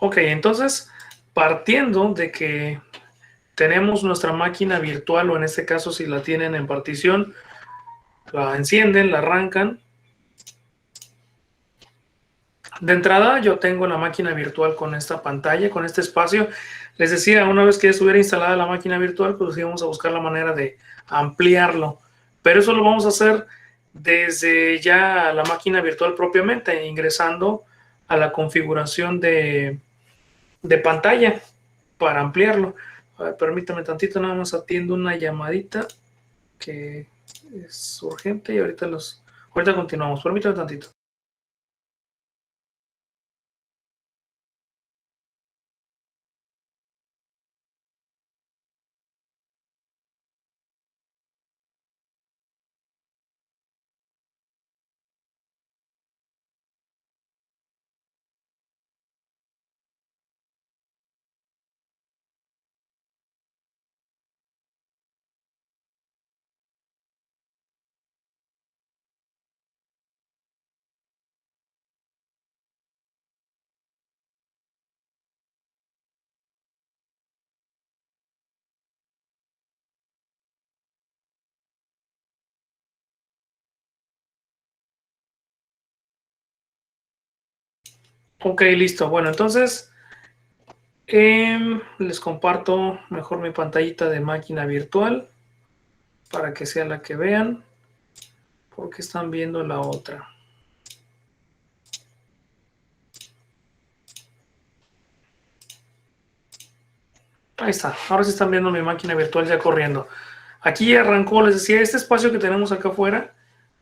Ok, entonces, partiendo de que tenemos nuestra máquina virtual, o en este caso si la tienen en partición, la encienden, la arrancan. De entrada yo tengo la máquina virtual con esta pantalla, con este espacio. Les decía, una vez que estuviera instalada la máquina virtual, pues íbamos a buscar la manera de ampliarlo. Pero eso lo vamos a hacer desde ya la máquina virtual propiamente, ingresando a la configuración de pantalla para ampliarlo. A ver, permítame tantito, nada más atiendo una llamadita que es urgente y ahorita continuamos. Permítame tantito. Ok, listo. Bueno, entonces les comparto mejor mi pantallita de máquina virtual para que sea la que vean, porque están viendo la otra. Ahí está, ahora sí están viendo mi máquina virtual ya corriendo. Aquí arrancó, les decía, este espacio que tenemos acá afuera,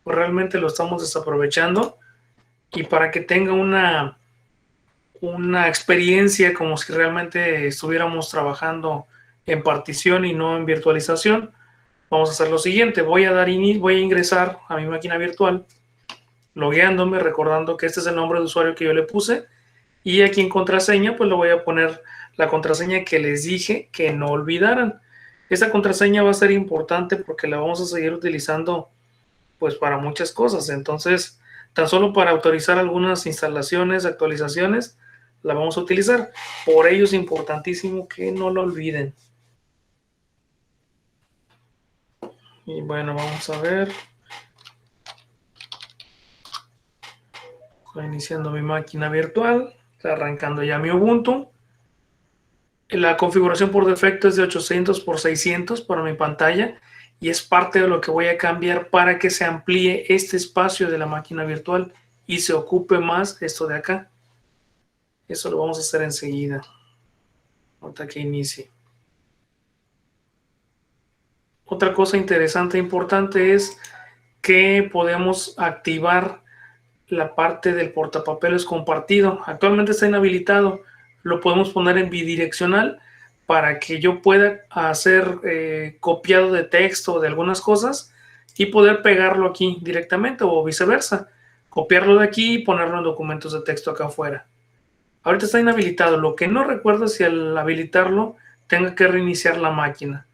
pues realmente lo estamos desaprovechando, y para que tenga una experiencia como si realmente estuviéramos trabajando en partición y no en virtualización, vamos a hacer lo siguiente. Voy a ingresar a mi máquina virtual, logueándome, recordando que este es el nombre de usuario que yo le puse, y aquí en contraseña pues le voy a poner la contraseña que les dije que no olvidaran. Esta contraseña va a ser importante porque la vamos a seguir utilizando pues para muchas cosas. Entonces, tan solo para autorizar algunas instalaciones, actualizaciones, la vamos a utilizar. Por ello es importantísimo que no lo olviden. Y bueno, vamos a ver. Estoy iniciando mi máquina virtual, está arrancando ya mi Ubuntu. La configuración por defecto es de 800 por 600 para mi pantalla, y es parte de lo que voy a cambiar para que se amplíe este espacio de la máquina virtual y se ocupe más esto de acá. Eso lo vamos a hacer enseguida, ahorita que inicie. Otra cosa interesante e importante es que podemos activar la parte del portapapeles compartido. Actualmente está inhabilitado. Lo podemos poner en bidireccional para que yo pueda hacer copiado de texto de algunas cosas y poder pegarlo aquí directamente, o viceversa. Copiarlo de aquí y ponerlo en documentos de texto acá afuera. Ahorita está inhabilitado. Lo que no recuerdo es si al habilitarlo tenga que reiniciar la máquina.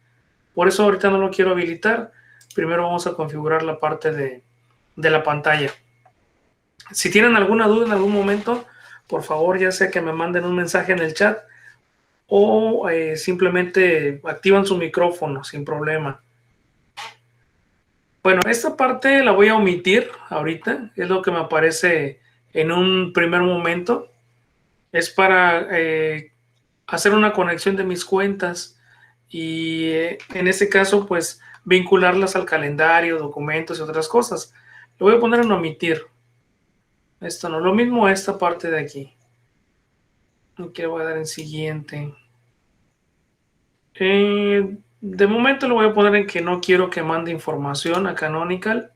Por eso ahorita no lo quiero habilitar. Primero vamos a configurar la parte de la pantalla. Si tienen alguna duda en algún momento, por favor, ya sea que me manden un mensaje en el chat o simplemente activan su micrófono sin problema. Bueno, esta parte la voy a omitir ahorita, es lo que me aparece en un primer momento. Es para hacer una conexión de mis cuentas y en este caso, pues vincularlas al calendario, documentos y otras cosas. Lo voy a poner en omitir. Esto no, lo mismo esta parte de aquí. Aquí le voy a dar en siguiente. De momento lo voy a poner en que no quiero que mande información a Canonical.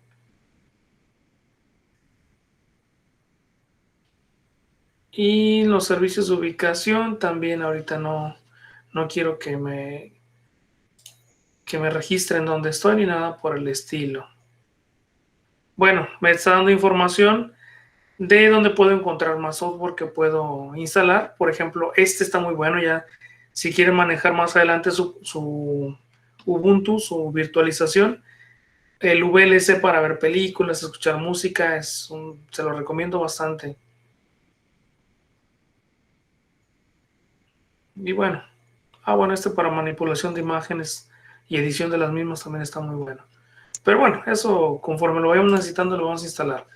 Y los servicios de ubicación también ahorita no quiero que me registren donde estoy ni nada por el estilo. Bueno, me está dando información de dónde puedo encontrar más software que puedo instalar. Por ejemplo, este está muy bueno ya. Si quieren manejar más adelante su Ubuntu, su virtualización, el VLC para ver películas, escuchar música, se lo recomiendo bastante. Y bueno, bueno, este para manipulación de imágenes y edición de las mismas también está muy bueno. Pero bueno, eso conforme lo vayamos necesitando lo vamos a instalar.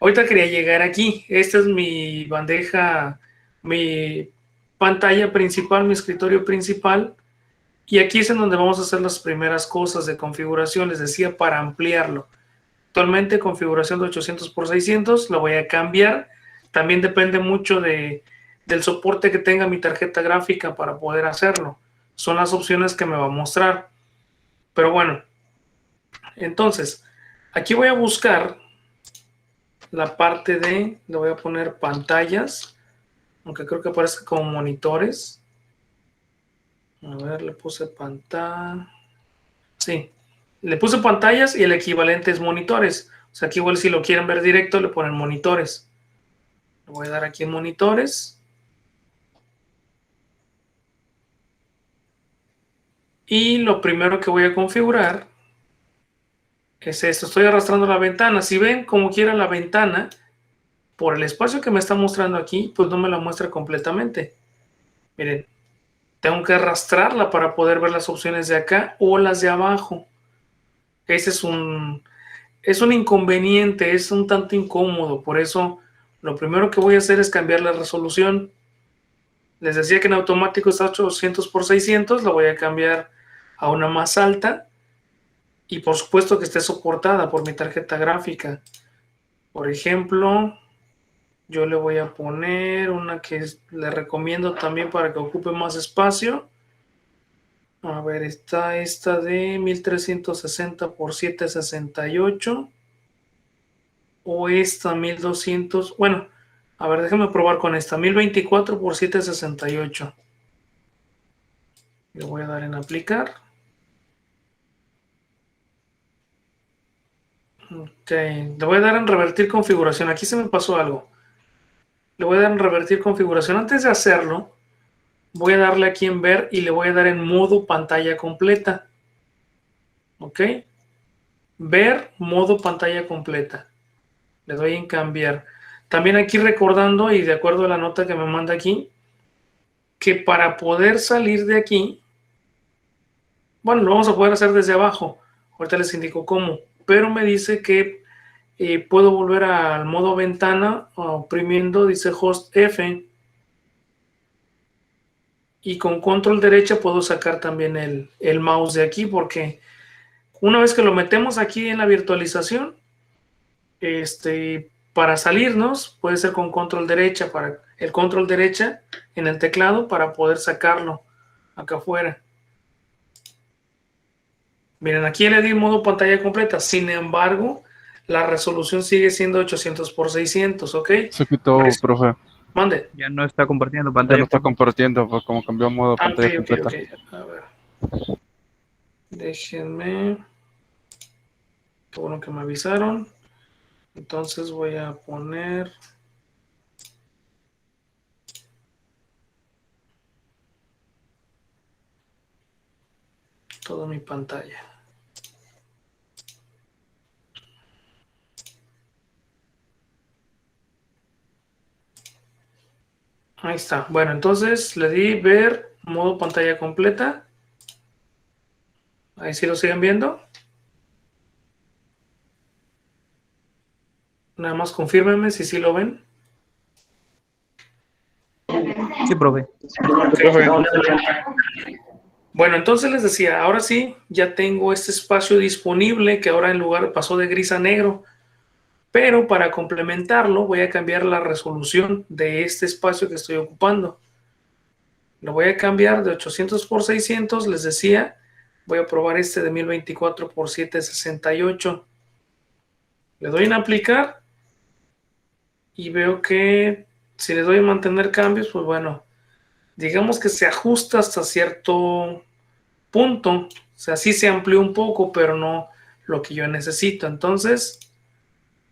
Ahorita quería llegar aquí. Esta es mi bandeja, mi pantalla principal, mi escritorio principal. Y aquí es en donde vamos a hacer las primeras cosas de configuración. Les decía, para ampliarlo. Actualmente configuración de 800 por 600. La voy a cambiar. También depende mucho del soporte que tenga mi tarjeta gráfica para poder hacerlo. Son las opciones que me va a mostrar. Pero bueno, entonces, aquí voy a buscar la parte de, le voy a poner pantallas, aunque creo que aparece como monitores. A ver, le puse pantalla. Sí, le puse pantallas y el equivalente es monitores. O sea, aquí igual si lo quieren ver directo le ponen monitores. Le voy a dar aquí en monitores. Y lo primero que voy a configurar es esto. Estoy arrastrando la ventana. Si ven como quiera la ventana, por el espacio que me está mostrando aquí, pues no me la muestra completamente. Miren, tengo que arrastrarla para poder ver las opciones de acá o las de abajo. Ese es un inconveniente, es un tanto incómodo. Por eso, lo primero que voy a hacer es cambiar la resolución. Les decía que en automático está 800 por 600, lo voy a cambiar a una más alta. Y por supuesto que esté soportada por mi tarjeta gráfica. Por ejemplo, yo le voy a poner una que le recomiendo también para que ocupe más espacio. A ver, está esta de 1360 por 768. O esta 1200. Bueno, a ver, déjame probar con esta. 1024 por 768. Le voy a dar en aplicar. Ok, le voy a dar en revertir configuración. Aquí se me pasó algo. Le voy a dar en revertir configuración. Antes de hacerlo, voy a darle aquí en ver y le voy a dar en modo pantalla completa. Ok. Ver modo pantalla completa. Le doy en cambiar. También aquí recordando y de acuerdo a la nota que me manda aquí, que para poder salir de aquí, bueno, lo vamos a poder hacer desde abajo. Ahorita les indico cómo. Pero me dice que puedo volver al modo ventana oprimiendo, dice Host F. Y con control derecha puedo sacar también el mouse de aquí porque una vez que lo metemos aquí en la virtualización, para salirnos puede ser con control derecha, para el control derecha en el teclado para poder sacarlo acá afuera. Miren, aquí le di modo pantalla completa, sin embargo, la resolución sigue siendo 800 por 600, ¿ok? Se quitó, profe. Mande. Ya no está compartiendo Ya pantalla. no está compartiendo, pues como cambió a modo pantalla Ok, completa. ok. A ver. Déjenme. Qué bueno que me avisaron. Entonces voy a poner toda mi pantalla. Ahí está. Bueno, entonces le di ver modo pantalla completa. Ahí sí lo siguen viendo. Nada más confírmenme si sí lo ven. Sí, profe. Bueno, entonces les decía, ahora sí, ya tengo este espacio disponible que ahora en lugar pasó de gris a negro. Pero para complementarlo voy a cambiar la resolución de este espacio que estoy ocupando. Lo voy a cambiar de 800 por 600, les decía. Voy a probar este de 1024 por 768. Le doy en aplicar y veo que si le doy en mantener cambios, pues bueno, digamos que se ajusta hasta cierto punto. O sea, sí se amplió un poco, pero no lo que yo necesito. Entonces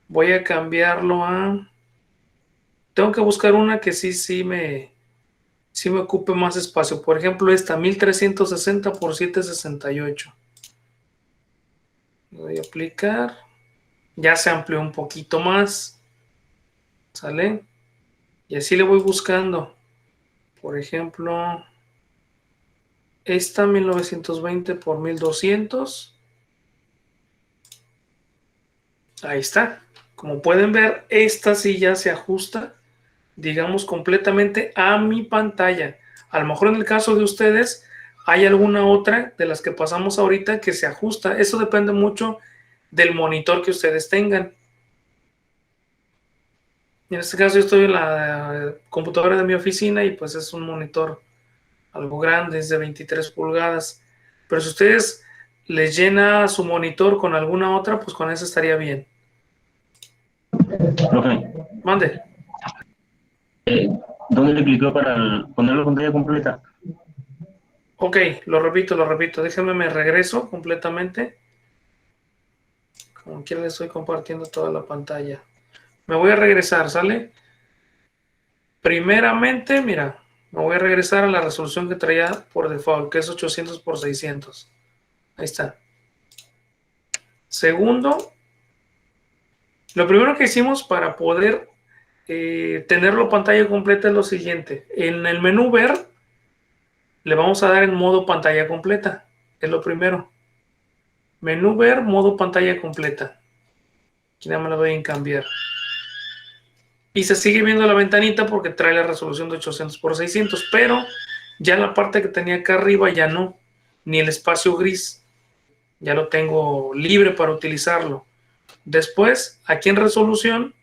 voy a cambiarlo a... Tengo que buscar una que sí me ocupe más espacio. Por ejemplo, esta 1360 por 768. Le doy a aplicar. Ya se amplió un poquito más. ¿Sale? Y así le voy buscando. por ejemplo, esta 1920 por 1200. Ahí está. Como pueden ver, esta silla se ajusta, digamos, completamente a mi pantalla. A lo mejor en el caso de ustedes hay alguna otra de las que pasamos ahorita que se ajusta. Eso depende mucho del monitor que ustedes tengan. En este caso yo estoy en la computadora de mi oficina y pues es un monitor algo grande, es de 23 pulgadas. Pero si ustedes les llena su monitor con alguna otra, pues con eso estaría bien. Profe, Mande. ¿dónde le clicó para poner la pantalla completa? Ok, lo repito. Déjenme, me regreso completamente. Como quiera le estoy compartiendo toda la pantalla. Me voy a regresar, ¿sale? Primeramente, mira, me voy a regresar a la resolución que traía por default, que es 800 por 600. Ahí está. Segundo, lo primero que hicimos para poder tenerlo pantalla completa es lo siguiente. En el menú ver, le vamos a dar en modo pantalla completa. Es lo primero. Menú ver, modo pantalla completa. Aquí nada más le doy en cambiar. Y se sigue viendo la ventanita porque trae la resolución de 800 por 600, pero ya la parte que tenía acá arriba ya no, ni el espacio gris, ya lo tengo libre para utilizarlo. Después, aquí en resolución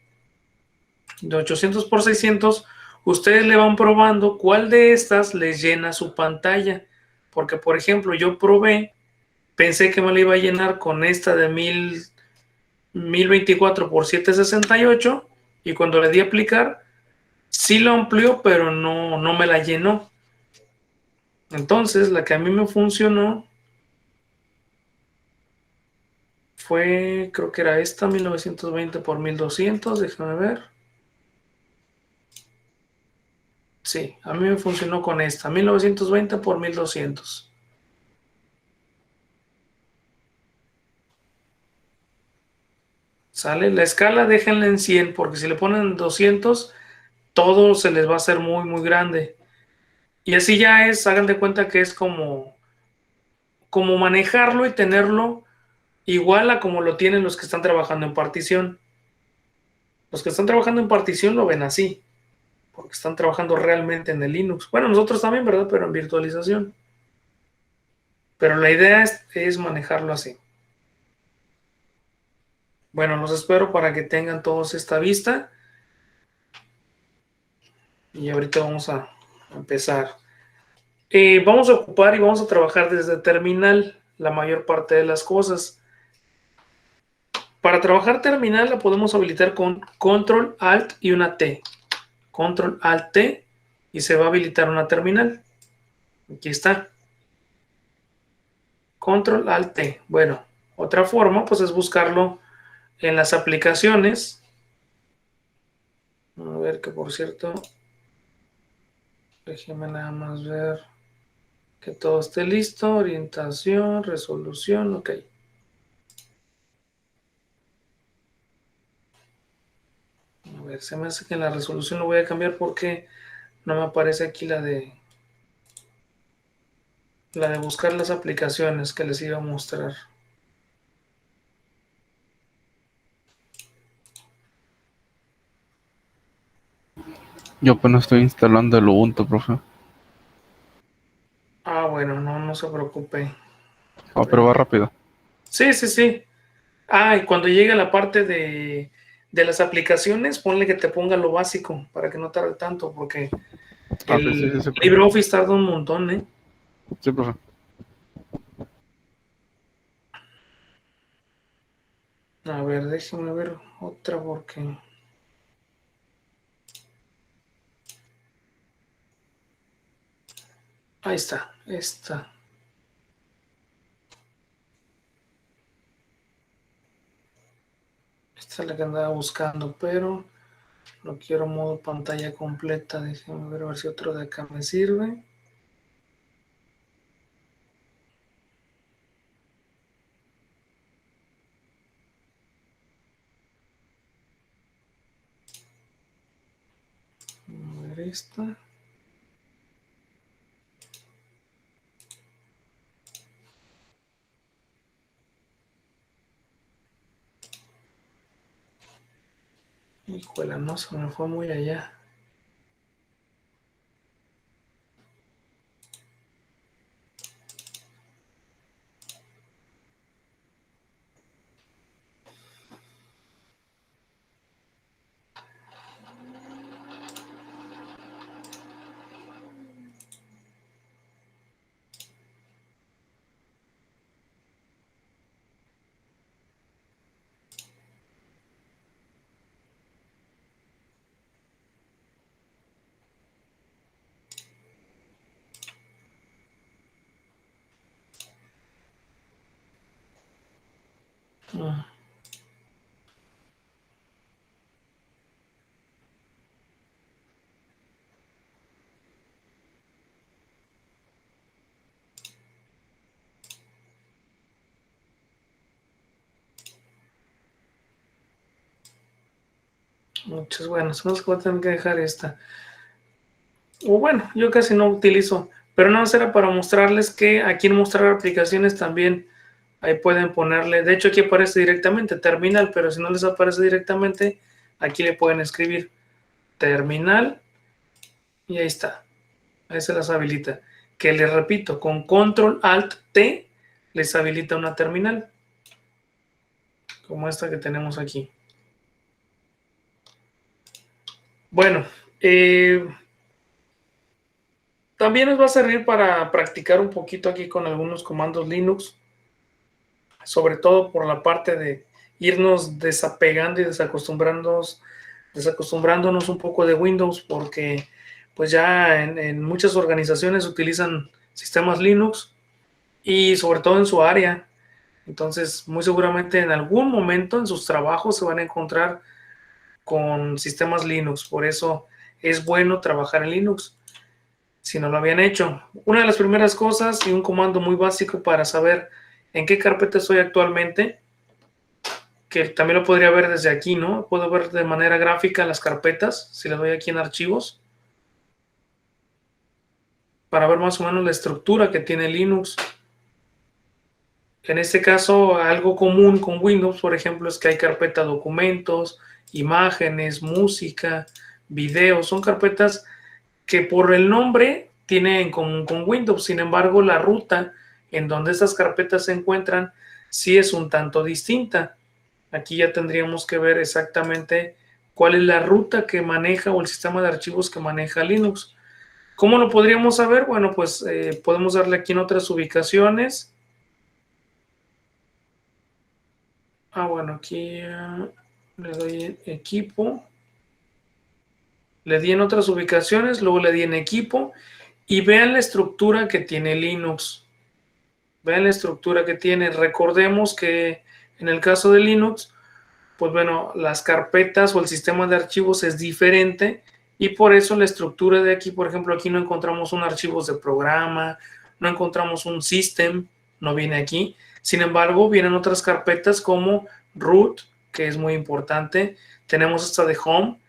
de 800 por 600, ustedes le van probando cuál de estas les llena su pantalla, porque por ejemplo yo probé, pensé que me la iba a llenar con esta de 1024 por 768 y cuando le di a aplicar sí lo amplió, pero no me la llenó. Entonces, la que a mí me funcionó fue, creo que era esta, 1920 por 1200, déjame ver. Sí, a mí me funcionó con esta, 1920 por 1200. ¿Sale? La escala déjenla en 100, porque si le ponen 200, todo se les va a hacer muy, muy grande. Y así ya es, hagan de cuenta que es como manejarlo y tenerlo igual a como lo tienen los que están trabajando en partición. Los que están trabajando en partición lo ven así, porque están trabajando realmente en el Linux. Bueno, nosotros también, ¿verdad? Pero en virtualización. Pero la idea es manejarlo así. Bueno, los espero para que tengan todos esta vista. Y ahorita vamos a empezar. Vamos a ocupar y vamos a trabajar desde terminal la mayor parte de las cosas. Para trabajar terminal la podemos habilitar con Control Alt y una T. Control Alt T y se va a habilitar una terminal. Aquí está. Control Alt T. Bueno, otra forma pues es buscarlo en las aplicaciones. A ver que por cierto, déjeme nada más ver que todo esté listo. Orientación, resolución, ok. A ver, se me hace que en la resolución lo voy a cambiar porque no me aparece aquí la de buscar las aplicaciones que les iba a mostrar. Yo apenas estoy instalando el Ubuntu, profe. Ah, bueno, no se preocupe. Ah, pero va rápido. Sí, sí, sí. Ah, y cuando llegue a la parte de las aplicaciones, ponle que te ponga lo básico para que no tarde tanto, porque Ah, ok, sí, sí, el sí, profe. LibreOffice tarda un montón, ¿eh? Sí, profe. A ver, déjenme ver otra porque... Ahí está, esta. Esta es la que andaba buscando, pero no quiero modo pantalla completa. Déjenme ver a ver si otro de acá me sirve. A ver esta. Híjole, no, se me fue muy allá. Ah. Muchas, bueno, son las que voy a tener que dejar esta. O bueno, yo casi no utilizo, pero no será para mostrarles que aquí en mostrar aplicaciones también ahí pueden ponerle, de hecho aquí aparece directamente terminal, pero si no les aparece directamente, aquí le pueden escribir terminal y ahí está, ahí se las habilita. Que les repito, con control alt T les habilita una terminal, como esta que tenemos aquí. Bueno, también nos va a servir para practicar un poquito aquí con algunos comandos Linux, sobre todo por la parte de irnos desapegando y desacostumbrándonos un poco de Windows, porque pues ya en muchas organizaciones utilizan sistemas Linux y sobre todo en su área. Entonces, muy seguramente en algún momento en sus trabajos se van a encontrar con sistemas Linux. Por eso es bueno trabajar en Linux, si no lo habían hecho. Una de las primeras cosas y un comando muy básico para saber en qué carpeta estoy actualmente, que también lo podría ver desde aquí, ¿no? Puedo ver de manera gráfica las carpetas, si le doy aquí en archivos, para ver más o menos la estructura que tiene Linux. En este caso, algo común con Windows, por ejemplo, es que hay carpeta documentos, imágenes, música, videos. Son carpetas que por el nombre tienen en común con Windows. Sin embargo, la ruta en donde estas carpetas se encuentran sí es un tanto distinta. Aquí ya tendríamos que ver exactamente cuál es la ruta que maneja o el sistema de archivos que maneja Linux. ¿Cómo lo podríamos saber? Bueno, pues podemos darle aquí en otras ubicaciones. Bueno, aquí le doy en equipo. Le di en otras ubicaciones, luego le di en equipo y vean la estructura que tiene Linux. Vean la estructura que tiene. Recordemos que en el caso de Linux, pues bueno, las carpetas o el sistema de archivos es diferente y por eso la estructura de aquí, por ejemplo, aquí no encontramos un archivos de programa, no encontramos un system, no viene aquí. Sin embargo, vienen otras carpetas como root, que es muy importante. Tenemos esta de home,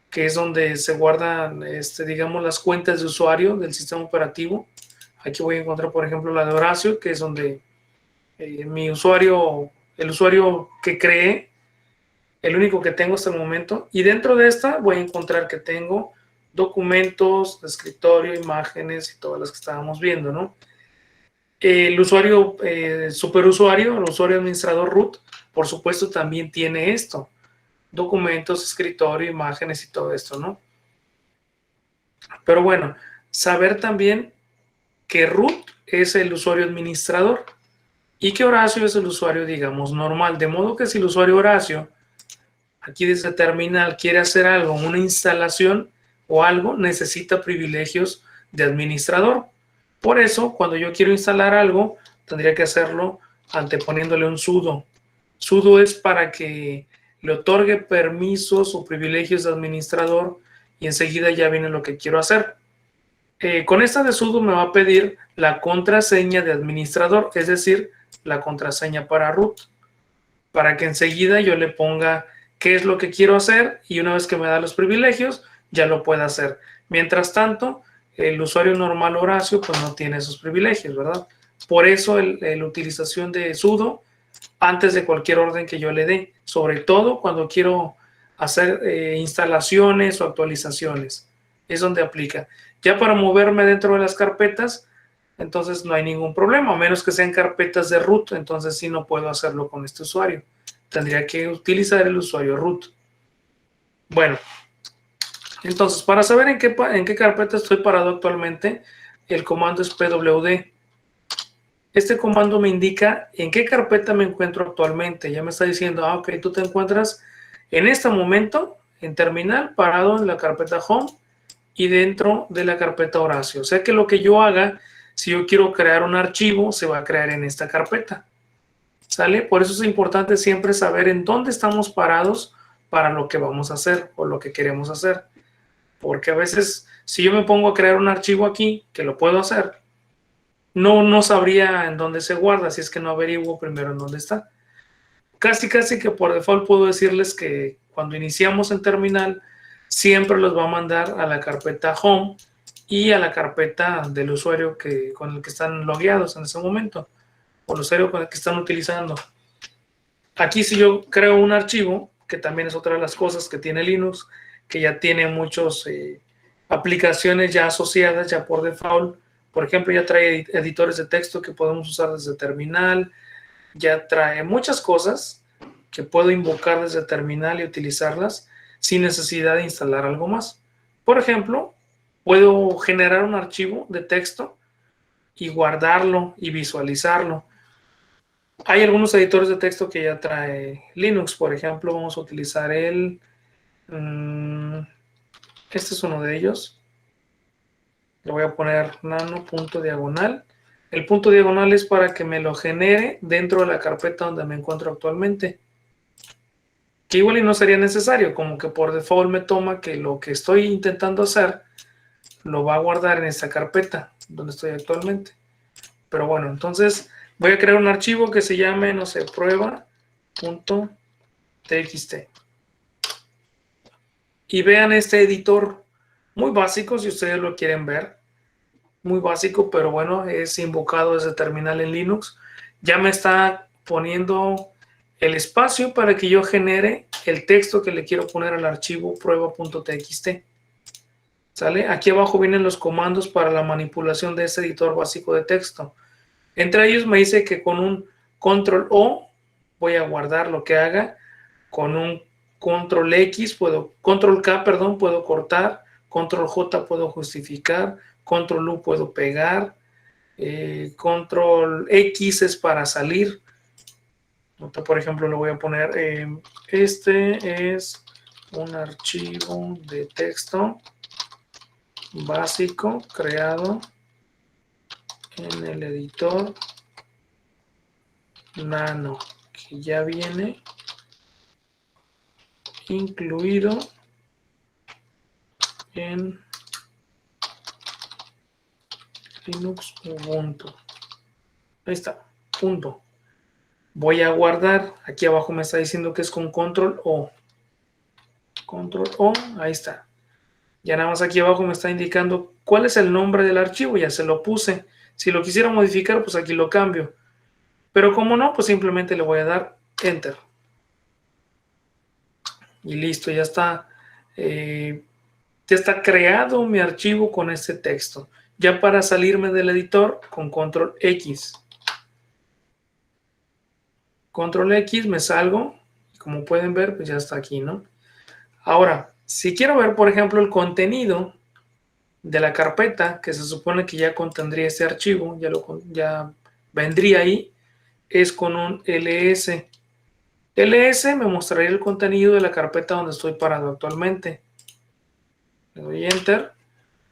que es donde se guardan, digamos, las cuentas de usuario del sistema operativo. Aquí voy a encontrar, por ejemplo, la de Horacio, que es donde mi usuario, el usuario que creé, el único que tengo hasta el momento. Y dentro de esta voy a encontrar que tengo documentos, escritorio, imágenes y todas las que estábamos viendo, ¿no? El usuario superusuario, el usuario administrador root, por supuesto, también tiene esto. Documentos, escritorio, imágenes y todo esto, ¿no? Pero bueno, saber también que root es el usuario administrador y que Horacio es el usuario, digamos, normal. De modo que si el usuario Horacio, aquí desde terminal, quiere hacer algo, una instalación o algo, necesita privilegios de administrador. Por eso, cuando yo quiero instalar algo, tendría que hacerlo anteponiéndole un sudo. Sudo es para que le otorgue permisos o privilegios de administrador y enseguida ya viene lo que quiero hacer. Con esta de sudo me va a pedir la contraseña de administrador, es decir, la contraseña para root, para que enseguida yo le ponga qué es lo que quiero hacer y una vez que me da los privilegios, ya lo pueda hacer. Mientras tanto, el usuario normal Horacio pues no tiene esos privilegios, ¿verdad? Por eso la utilización de sudo antes de cualquier orden que yo le dé, sobre todo cuando quiero hacer instalaciones o actualizaciones. Es donde aplica. Ya para moverme dentro de las carpetas, entonces no hay ningún problema, a menos que sean carpetas de root, entonces sí no puedo hacerlo con este usuario. Tendría que utilizar el usuario root. Bueno, entonces para saber en qué carpeta estoy parado actualmente, el comando es pwd. Este comando me indica en qué carpeta me encuentro actualmente. Ya me está diciendo, ok, tú te encuentras en este momento en terminal, parado en la carpeta home y dentro de la carpeta Horacio. O sea que lo que yo haga, si yo quiero crear un archivo, se va a crear en esta carpeta. ¿Sale? Por eso es importante siempre saber en dónde estamos parados para lo que vamos a hacer o lo que queremos hacer. Porque a veces, si yo me pongo a crear un archivo aquí, que lo puedo hacer, no sabría en dónde se guarda, si es que no averiguo primero en dónde está. Casi que por default puedo decirles que cuando iniciamos en terminal, siempre los va a mandar a la carpeta home y a la carpeta del usuario con el que están logueados en ese momento, o el usuario con el que están utilizando. Aquí si yo creo un archivo, que también es otra de las cosas que tiene Linux, que ya tiene muchas aplicaciones ya asociadas, ya por default. Por ejemplo, ya trae editores de texto que podemos usar desde terminal, ya trae muchas cosas que puedo invocar desde terminal y utilizarlas sin necesidad de instalar algo más. Por ejemplo, puedo generar un archivo de texto y guardarlo y visualizarlo. Hay algunos editores de texto que ya trae Linux, por ejemplo, vamos a utilizar este es uno de ellos. Le voy a poner nano.diagonal. El punto diagonal es para que me lo genere dentro de la carpeta donde me encuentro actualmente. Que igual y no sería necesario, como que por default me toma que lo que estoy intentando hacer lo va a guardar en esta carpeta donde estoy actualmente. Pero bueno, entonces voy a crear un archivo que se llame, no sé, prueba.txt. Y vean este editor, muy básico si ustedes lo quieren ver. Muy básico, pero bueno, es invocado desde terminal en Linux. Ya me está poniendo el espacio para que yo genere el texto que le quiero poner al archivo prueba.txt. ¿Sale? Aquí abajo vienen los comandos para la manipulación de este editor básico de texto. Entre ellos me dice que con un control O voy a guardar lo que haga, con un control K, puedo cortar, control J puedo justificar, control U puedo pegar, control X es para salir. Por ejemplo, le voy a poner, este es un archivo de texto básico creado en el editor Nano, que ya viene incluido en Linux Ubuntu. Ahí está, punto. Voy a guardar, aquí abajo me está diciendo que es con control O. Control O, ahí está. Ya nada más aquí abajo me está indicando cuál es el nombre del archivo, ya se lo puse. Si lo quisiera modificar, pues aquí lo cambio. Pero como no, pues simplemente le voy a dar Enter. Y listo, ya está creado mi archivo con este texto. Ya para salirme del editor, con control X. Control X, me salgo. Y como pueden ver, pues ya está aquí, ¿no? Ahora, si quiero ver, por ejemplo, el contenido de la carpeta, que se supone que ya contendría este archivo, ya vendría ahí, es con un ls. ls me mostraría el contenido de la carpeta donde estoy parado actualmente. Le doy Enter.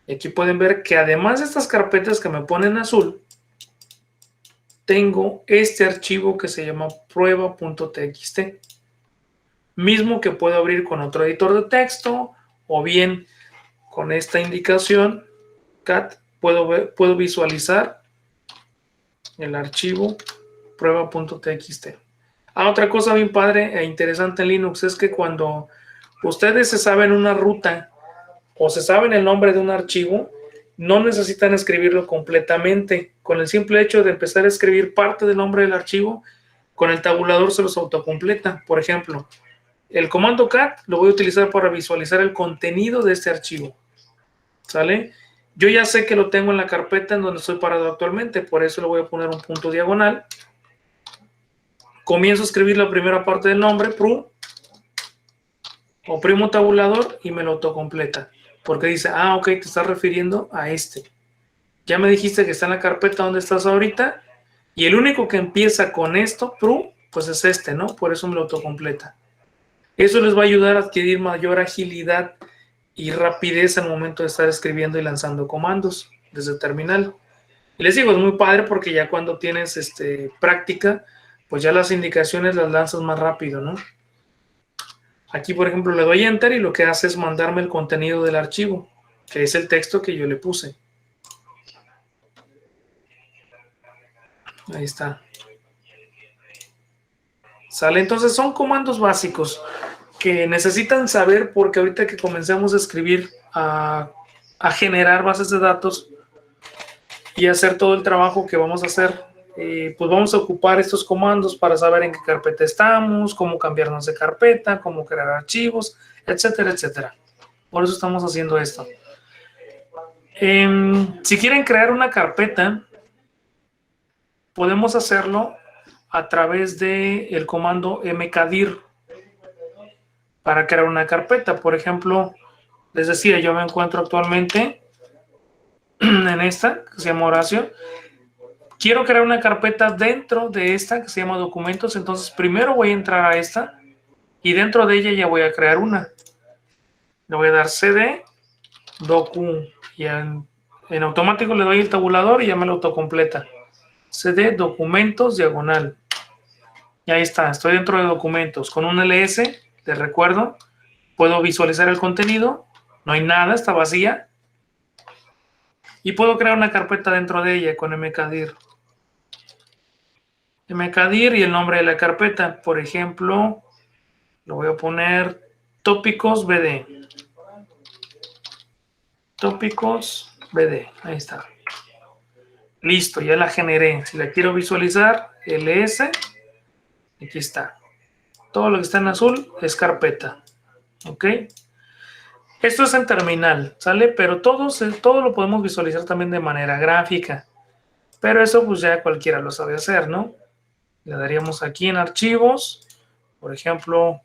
Y aquí pueden ver que además de estas carpetas que me ponen azul, tengo este archivo que se llama prueba.txt. Mismo que puedo abrir con otro editor de texto o bien con esta indicación cat puedo visualizar el archivo prueba.txt. Otra cosa bien padre e interesante en Linux es que cuando ustedes se saben una ruta o se saben el nombre de un archivo, no necesitan escribirlo completamente. Con el simple hecho de empezar a escribir parte del nombre del archivo, con el tabulador se los autocompleta. Por ejemplo, El comando cat lo voy a utilizar para visualizar el contenido de este archivo. ¿Sale? Yo ya sé que lo tengo en la carpeta en donde estoy parado actualmente, por eso le voy a poner un punto diagonal. Comienzo a escribir la primera parte del nombre, pru, oprimo tabulador y me lo autocompleta. Porque dice, ah, ok, te estás refiriendo a este. Ya me dijiste que está en la carpeta donde estás ahorita, y el único que empieza con esto, pru, pues es este, ¿no? Por eso me lo autocompleta. Eso les va a ayudar a adquirir mayor agilidad y rapidez al momento de estar escribiendo y lanzando comandos desde el terminal. Y les digo, es muy padre porque ya cuando tienes práctica, pues ya las indicaciones las lanzas más rápido, ¿no? Aquí, por ejemplo, le doy Enter y lo que hace es mandarme el contenido del archivo, que es el texto que yo le puse. Ahí está. Sale, entonces son comandos básicos que necesitan saber porque ahorita que comencemos a escribir, a generar bases de datos y hacer todo el trabajo que vamos a hacer, pues vamos a ocupar estos comandos para saber en qué carpeta estamos, cómo cambiarnos de carpeta, cómo crear archivos, etcétera, etcétera. Por eso estamos haciendo esto. Si quieren crear una carpeta, podemos hacerlo a través del comando mkdir para crear una carpeta. Por ejemplo, les decía, yo me encuentro actualmente en esta, que se llama Horacio. Quiero crear una carpeta dentro de esta, que se llama documentos. Entonces, primero voy a entrar a esta y dentro de ella ya voy a crear una. Le voy a dar cd, docu, y en automático le doy el tabulador y ya me lo autocompleta. cd, documentos, diagonal. Y ahí está, estoy dentro de documentos. Con un ls, les recuerdo, puedo visualizar el contenido. No hay nada, está vacía. Y puedo crear una carpeta dentro de ella con mkdir. mkdir y el nombre de la carpeta. Por ejemplo, lo voy a poner tópicos BD. Tópicos BD. Ahí está. Listo, ya la generé. Si la quiero visualizar, ls. Aquí está. Todo lo que está en azul es carpeta. ¿Ok? Esto es en terminal, ¿sale? Pero todo lo podemos visualizar también de manera gráfica. Pero eso pues ya cualquiera lo sabe hacer, ¿no? Le daríamos aquí en archivos. Por ejemplo,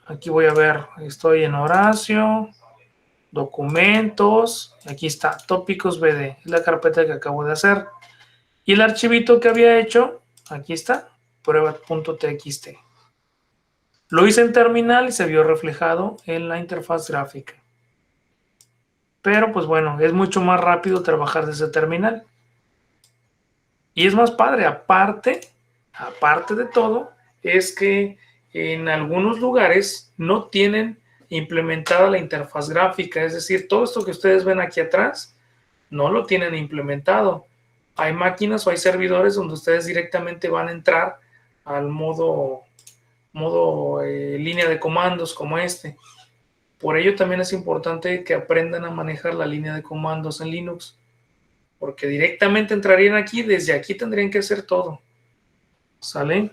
aquí voy a ver, estoy en Horacio, documentos, aquí está, tópicos BD, es la carpeta que acabo de hacer. Y el archivito que había hecho, aquí está, prueba.txt. Lo hice en terminal y se vio reflejado en la interfaz gráfica. Pero pues bueno, es mucho más rápido trabajar desde terminal. Y es más padre, aparte de todo, es que en algunos lugares no tienen implementada la interfaz gráfica, es decir, todo esto que ustedes ven aquí atrás no lo tienen implementado. Hay máquinas o hay servidores donde ustedes directamente van a entrar al modo línea de comandos como este. Por ello también es importante que aprendan a manejar la línea de comandos en Linux, porque directamente entrarían aquí, desde aquí tendrían que hacer todo. ¿Sale?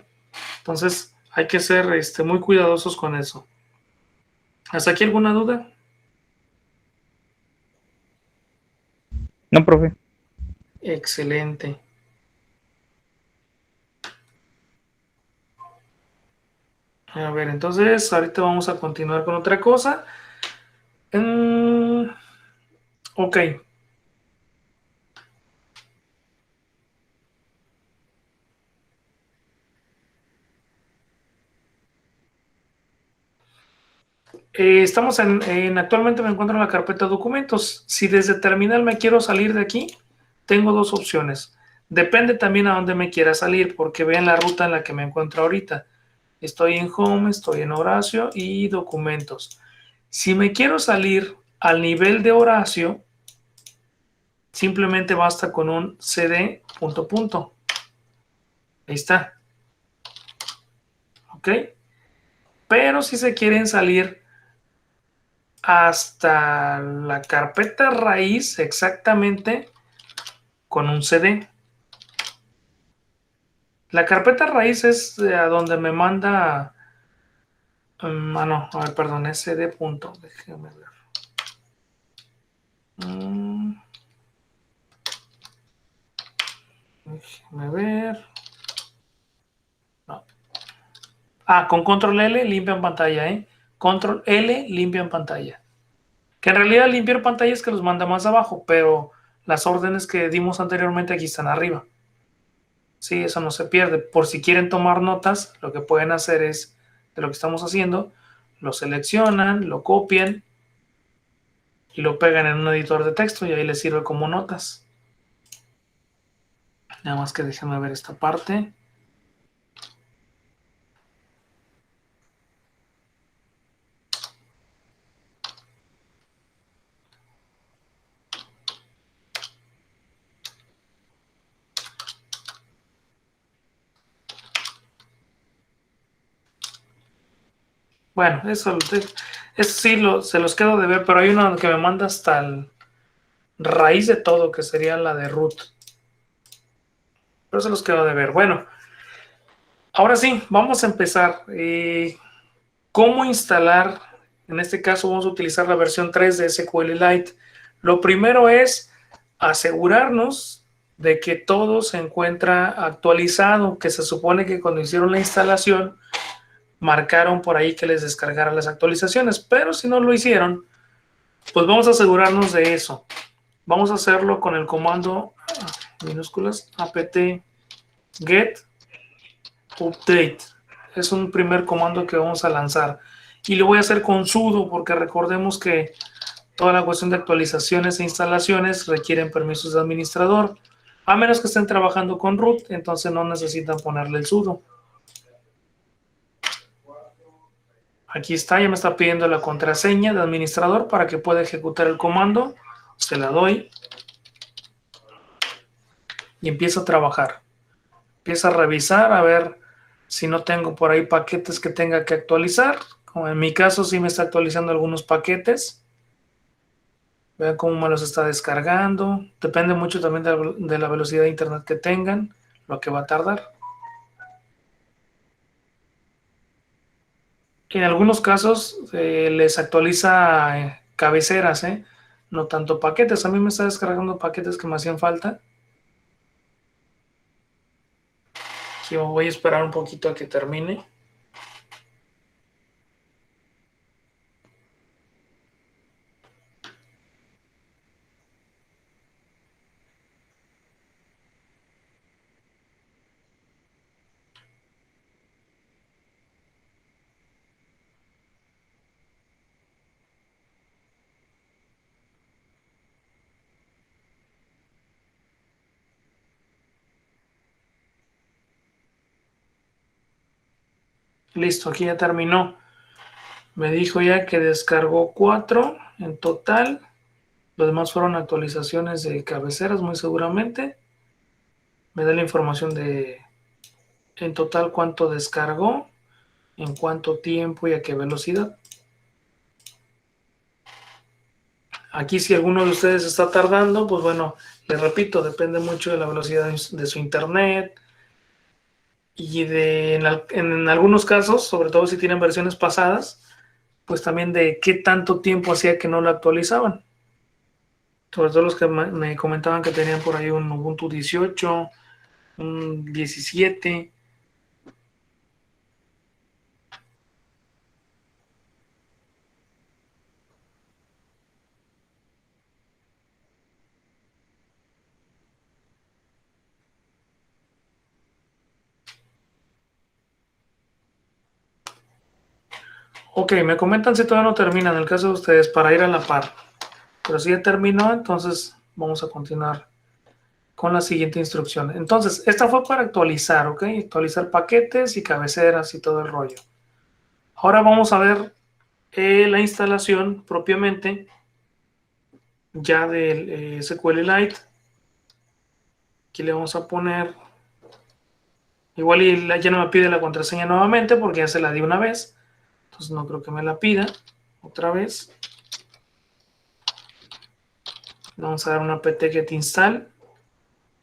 Entonces hay que ser muy cuidadosos con eso. ¿Hasta aquí alguna duda? No, profe. Excelente. A ver, entonces ahorita vamos a continuar con otra cosa. Ok. Estamos actualmente me encuentro en la carpeta documentos. Si desde terminal me quiero salir de aquí, tengo dos opciones. Depende también a dónde me quiera salir, porque vean la ruta en la que me encuentro ahorita. Estoy en Home, estoy en Horacio y documentos. Si me quiero salir al nivel de Horacio, simplemente basta con un cd ... Ahí está. ¿Ok? Pero si se quieren salir hasta la carpeta raíz exactamente con un cd. La carpeta raíz es a donde me manda No, a ver, perdón, SD punto, déjame ver. Déjame ver. No. Con control L limpian pantalla, Control L limpian pantalla. Que en realidad limpiar pantalla es que los manda más abajo, pero las órdenes que dimos anteriormente aquí están arriba. Sí, eso no se pierde. Por si quieren tomar notas, lo que pueden hacer es, de lo que estamos haciendo, lo seleccionan, lo copian y lo pegan en un editor de texto y ahí les sirve como notas. Nada más que déjenme ver esta parte. Bueno, eso sí se los quedo de ver, pero hay una que me manda hasta el raíz de todo, que sería la de root. Pero se los quedo de ver. Bueno, ahora sí, vamos a empezar. ¿Cómo instalar? En este caso vamos a utilizar la versión 3 de SQLite. Lo primero es asegurarnos de que todo se encuentra actualizado, que se supone que cuando hicieron la instalación marcaron por ahí que les descargara las actualizaciones, pero si no lo hicieron, pues vamos a asegurarnos de eso. Vamos a hacerlo con el comando minúsculas apt get update. Es un primer comando que vamos a lanzar y lo voy a hacer con sudo porque recordemos que toda la cuestión de actualizaciones e instalaciones requieren permisos de administrador, a menos que estén trabajando con root, entonces no necesitan ponerle el sudo. Aquí está, ya me está pidiendo la contraseña de administrador para que pueda ejecutar el comando. Se la doy y empiezo a trabajar. Empiezo a revisar a ver si no tengo por ahí paquetes que tenga que actualizar. Como en mi caso sí me está actualizando algunos paquetes. Vean cómo me los está descargando. Depende mucho también de la velocidad de internet que tengan, lo que va a tardar. En algunos casos les actualiza cabeceras, no tanto paquetes. A mí me está descargando paquetes que me hacían falta. Aquí voy a esperar un poquito a que termine. Listo, aquí ya terminó. Me dijo ya que descargó 4 en total. Los demás fueron actualizaciones de cabeceras, muy seguramente. Me da la información de en total cuánto descargó, en cuánto tiempo y a qué velocidad. Aquí si alguno de ustedes está tardando, pues bueno, les repito, depende mucho de la velocidad de su internet y en algunos casos, sobre todo si tienen versiones pasadas, pues también de qué tanto tiempo hacía que no lo actualizaban. Sobre todo los que me comentaban que tenían por ahí un Ubuntu 18, un 17. Ok, me comentan si todavía no termina en el caso de ustedes para ir a la par. Pero si ya terminó, entonces vamos a continuar con la siguiente instrucción. Entonces, esta fue para actualizar, ¿ok? Actualizar paquetes y cabeceras y todo el rollo. Ahora vamos a ver la instalación propiamente ya del SQLite. Aquí le vamos a poner, igual y ya no me pide la contraseña nuevamente porque ya se la di una vez. Entonces no creo que me la pida otra vez. Vamos a dar una apt get install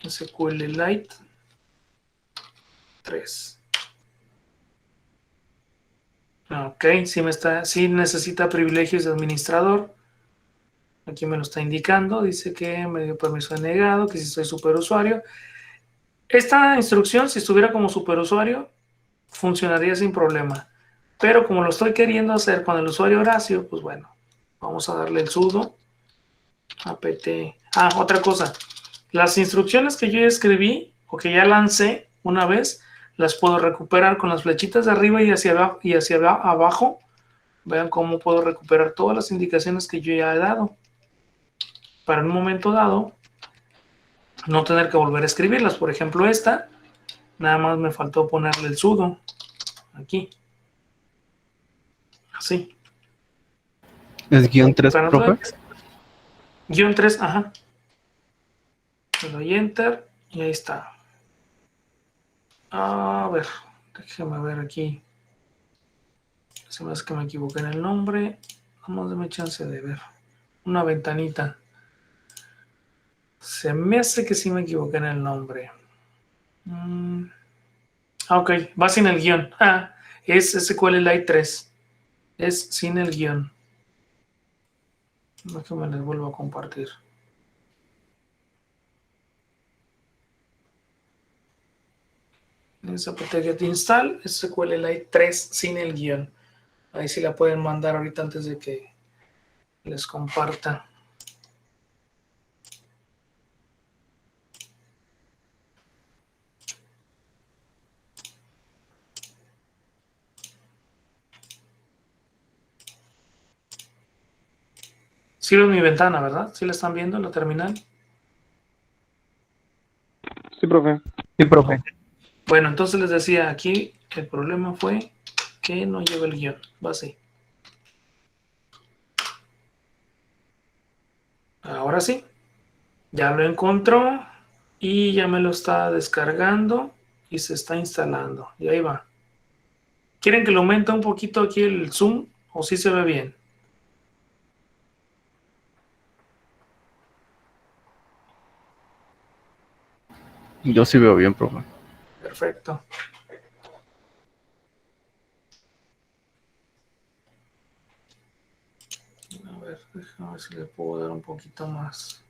SQLite 3. Ok, sí necesita privilegios de administrador. Aquí me lo está indicando. Dice que me dio permiso denegado, que si soy superusuario. Esta instrucción, si estuviera como superusuario, funcionaría sin problema. Pero como lo estoy queriendo hacer con el usuario Horacio, pues bueno, vamos a darle el sudo apt. Otra cosa. Las instrucciones que yo ya escribí o que ya lancé una vez, las puedo recuperar con las flechitas de arriba y hacia abajo. Vean cómo puedo recuperar todas las indicaciones que yo ya he dado. Para en un momento dado, no tener que volver a escribirlas. Por ejemplo, esta, nada más me faltó ponerle el sudo aquí. Así. ¿Es guión 3, Para profe? Guión 3, ajá. Le doy enter y ahí está. A ver, déjeme ver aquí. Se me hace que me equivoqué en el nombre. Vamos, dame chance de ver. Una ventanita. Se me hace que sí me equivoqué en el nombre. Ok, va sin el guión. Es SQLite 3. Es sin el guión. Déjame les vuelvo a compartir. Es apt-get install SQLite 3 sin el guión. Ahí sí la pueden mandar ahorita antes de que les comparta. Sí veo mi ventana, ¿verdad? ¿Sí la están viendo en la terminal? Sí, profe. Sí, profe. Bueno, entonces les decía, aquí el problema fue que no lleva el guión. Va así. Ahora sí. Ya lo encontró y ya me lo está descargando y se está instalando. Y ahí va. ¿Quieren que lo aumente un poquito aquí el zoom o sí se ve bien? Yo sí veo bien, profe. Perfecto. A ver, déjame ver si le puedo dar un poquito más.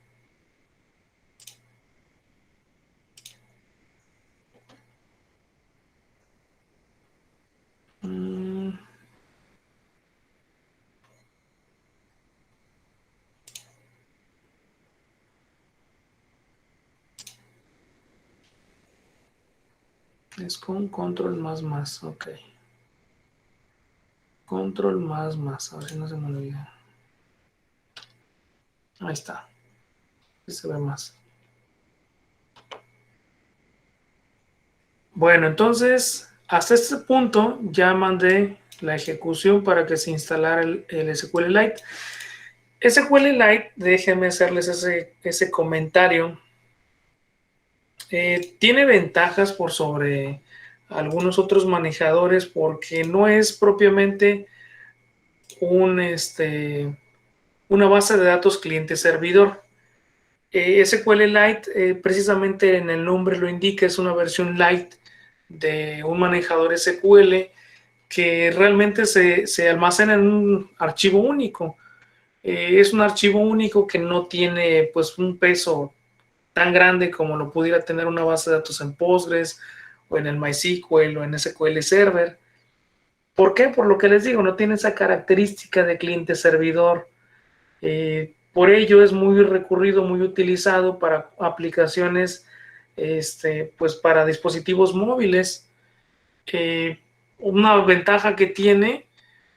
Es con control más, ok. Control más, a ver si no se me olvida. Ahí está. Ahí se ve más. Bueno, entonces, hasta este punto ya mandé la ejecución para que se instalara el SQLite. SQLite, déjenme hacerles ese comentario. Tiene ventajas por sobre algunos otros manejadores porque no es propiamente una base de datos cliente-servidor. SQLite, precisamente en el nombre lo indica, es una versión light de un manejador SQL que realmente se almacena en un archivo único. Es un archivo único que no tiene pues un peso tan grande como lo pudiera tener una base de datos en Postgres o en el MySQL o en SQL Server. ¿Por qué? Por lo que les digo, no tiene esa característica de cliente-servidor. Por ello es muy recurrido, muy utilizado para aplicaciones, pues para dispositivos móviles. Una ventaja que tiene,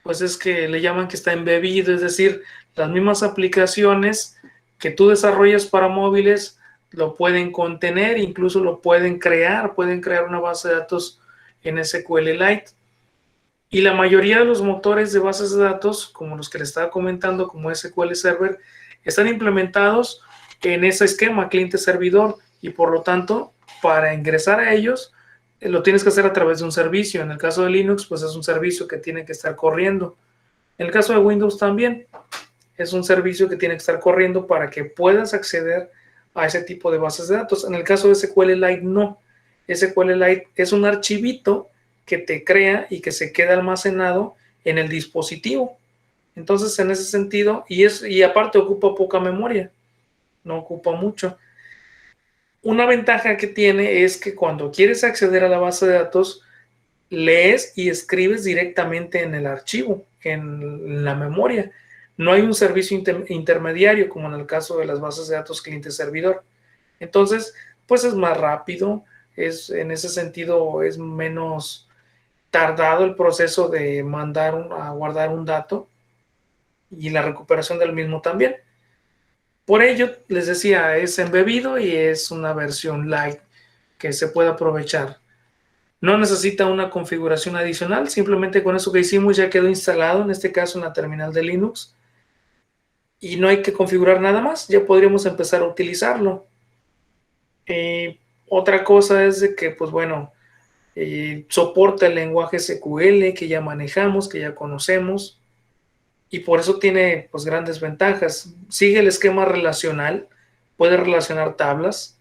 pues es que le llaman que está embebido, es decir, las mismas aplicaciones que tú desarrollas para móviles lo pueden contener, incluso lo pueden crear una base de datos en SQLite. Y la mayoría de los motores de bases de datos, como los que les estaba comentando, como SQL Server, están implementados en ese esquema cliente-servidor y por lo tanto, para ingresar a ellos, lo tienes que hacer a través de un servicio. En el caso de Linux, pues es un servicio que tiene que estar corriendo. En el caso de Windows también, es un servicio que tiene que estar corriendo para que puedas acceder a ese tipo de bases de datos. En el caso de SQLite, no. SQLite es un archivito que te crea y que se queda almacenado en el dispositivo. Entonces, en ese sentido, y aparte ocupa poca memoria, no ocupa mucho. Una ventaja que tiene es que cuando quieres acceder a la base de datos, lees y escribes directamente en el archivo, en la memoria. No hay un servicio intermediario como en el caso de las bases de datos cliente-servidor. Entonces, pues es más rápido, en ese sentido es menos tardado el proceso de mandar a guardar un dato y la recuperación del mismo también. Por ello, les decía, es embebido y es una versión light que se puede aprovechar. No necesita una configuración adicional, simplemente con eso que hicimos ya quedó instalado, en este caso en la terminal de Linux, y no hay que configurar nada más, ya podríamos empezar a utilizarlo. Otra cosa es de que, pues bueno, soporta el lenguaje SQL que ya manejamos, que ya conocemos, y por eso tiene pues grandes ventajas. Sigue el esquema relacional, puedes relacionar tablas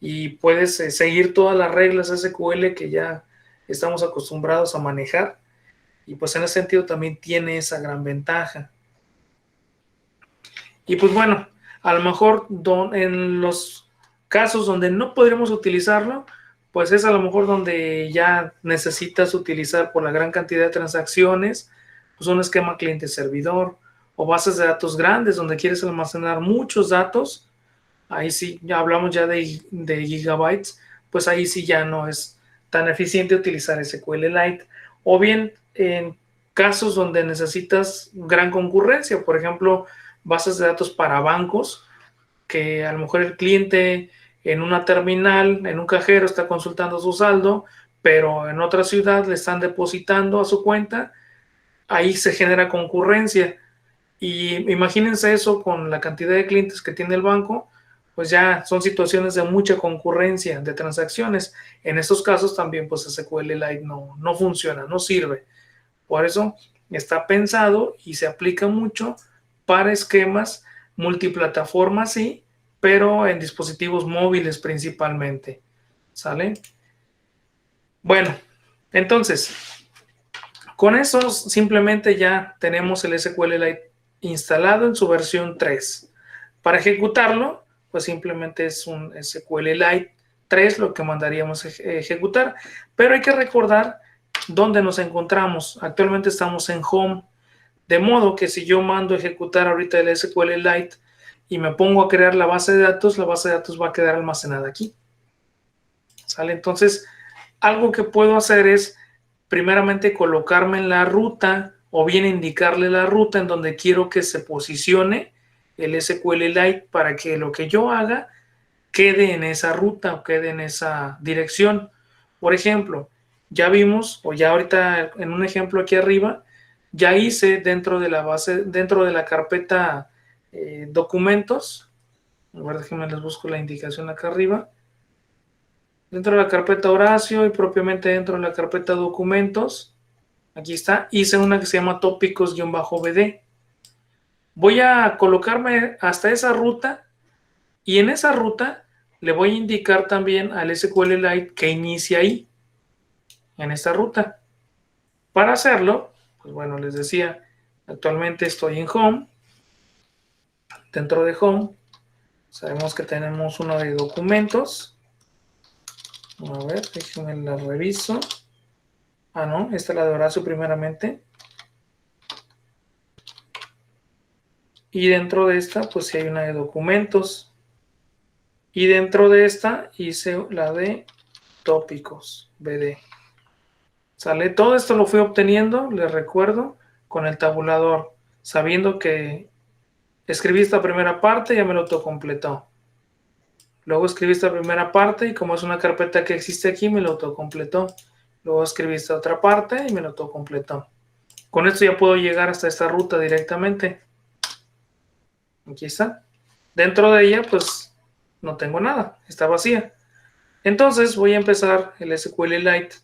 y puedes seguir todas las reglas SQL que ya estamos acostumbrados a manejar, y pues en ese sentido también tiene esa gran ventaja. Y pues bueno, a lo mejor en los casos donde no podríamos utilizarlo, pues es a lo mejor donde ya necesitas utilizar por la gran cantidad de transacciones, pues un esquema cliente-servidor o bases de datos grandes donde quieres almacenar muchos datos. Ahí sí, ya hablamos ya de gigabytes, pues ahí sí ya no es tan eficiente utilizar SQLite. O bien en casos donde necesitas gran concurrencia, por ejemplo, bases de datos para bancos, que a lo mejor el cliente en una terminal, en un cajero está consultando su saldo, pero en otra ciudad le están depositando a su cuenta, ahí se genera concurrencia. Y imagínense eso con la cantidad de clientes que tiene el banco, pues ya son situaciones de mucha concurrencia de transacciones. En estos casos también pues SQLite no funciona, no sirve. Por eso está pensado y se aplica mucho para esquemas multiplataformas, sí, pero en dispositivos móviles principalmente. ¿Sale? Bueno, entonces, con eso simplemente ya tenemos el SQLite instalado en su versión 3. Para ejecutarlo, pues simplemente es un SQLite 3 lo que mandaríamos ejecutar, pero hay que recordar dónde nos encontramos. Actualmente estamos en Home, de modo que si yo mando ejecutar ahorita el SQLite y me pongo a crear la base de datos va a quedar almacenada aquí. ¿Sale? Entonces, algo que puedo hacer es primeramente colocarme en la ruta o bien indicarle la ruta en donde quiero que se posicione el SQLite para que lo que yo haga quede en esa ruta o quede en esa dirección. Por ejemplo, ya vimos, o ya ahorita en un ejemplo aquí arriba, ya hice dentro de la base, dentro de la carpeta documentos. A ver, déjenme les busco la indicación acá arriba. Dentro de la carpeta Horacio y propiamente dentro de la carpeta documentos, aquí está, hice una que se llama tópicos-bd. Voy a colocarme hasta esa ruta y en esa ruta le voy a indicar también al SQLite que inicie ahí, en esta ruta. Para hacerlo, pues bueno, les decía, actualmente estoy en Home. Dentro de Home, sabemos que tenemos uno de documentos. A ver, déjenme la reviso. Ah, no, esta es la de Horacio primeramente. Y dentro de esta, pues sí hay una de documentos. Y dentro de esta hice la de tópicos, BD. ¿Sale? Todo esto lo fui obteniendo, les recuerdo, con el tabulador, sabiendo que escribí esta primera parte y ya me lo autocompletó. Luego escribí esta primera parte y como es una carpeta que existe aquí, me lo autocompletó. Luego escribí esta otra parte y me lo autocompletó. Con esto ya puedo llegar hasta esta ruta directamente. Aquí está. Dentro de ella, pues, no tengo nada. Está vacía. Entonces, voy a empezar el SQLite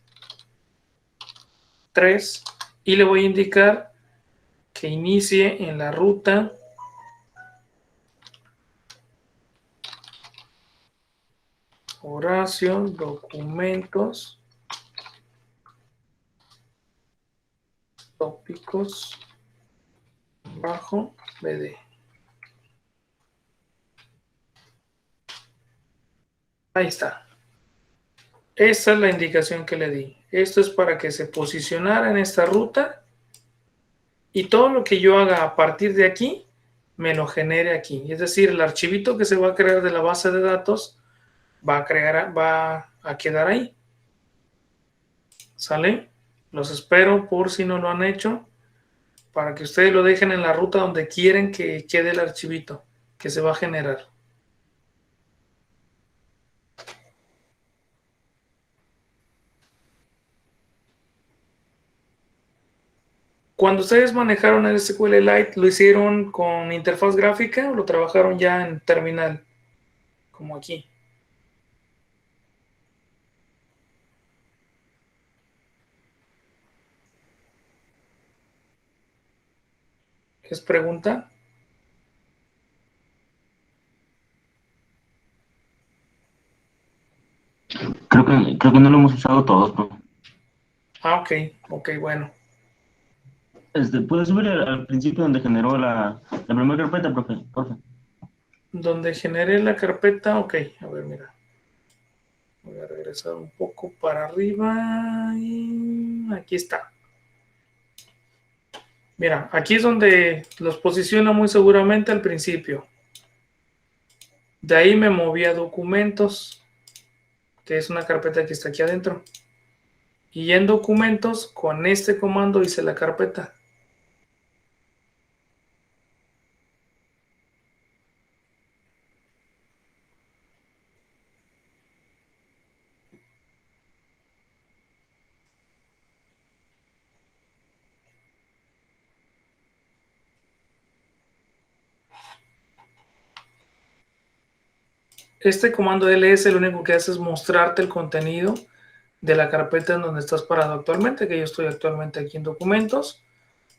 3 y le voy a indicar que inicie en la ruta Horacio, documentos, tópicos bajo BD. Ahí está. Esta es la indicación que le di. Esto es para que se posicionara en esta ruta y todo lo que yo haga a partir de aquí me lo genere aquí. Es decir, el archivito que se va a crear de la base de datos va a quedar ahí. ¿Sale? Los espero por si no lo han hecho, para que ustedes lo dejen en la ruta donde quieren que quede el archivito que se va a generar. Cuando ustedes manejaron el SQLite, ¿lo hicieron con interfaz gráfica o lo trabajaron ya en terminal? Como aquí. ¿Es pregunta? Creo que no lo hemos usado todos, profe. Ah, ok, bueno. ¿Puedes subir al principio donde generó la primera carpeta, profe? Donde generé la carpeta, ok, a ver, mira. Voy a regresar un poco para arriba y aquí está. Mira, aquí es donde los posiciona muy seguramente al principio. De ahí me moví a documentos, que es una carpeta que está aquí adentro. Y en documentos, con este comando hice la carpeta. Este comando ls lo único que hace es mostrarte el contenido de la carpeta en donde estás parado actualmente, que yo estoy actualmente aquí en documentos.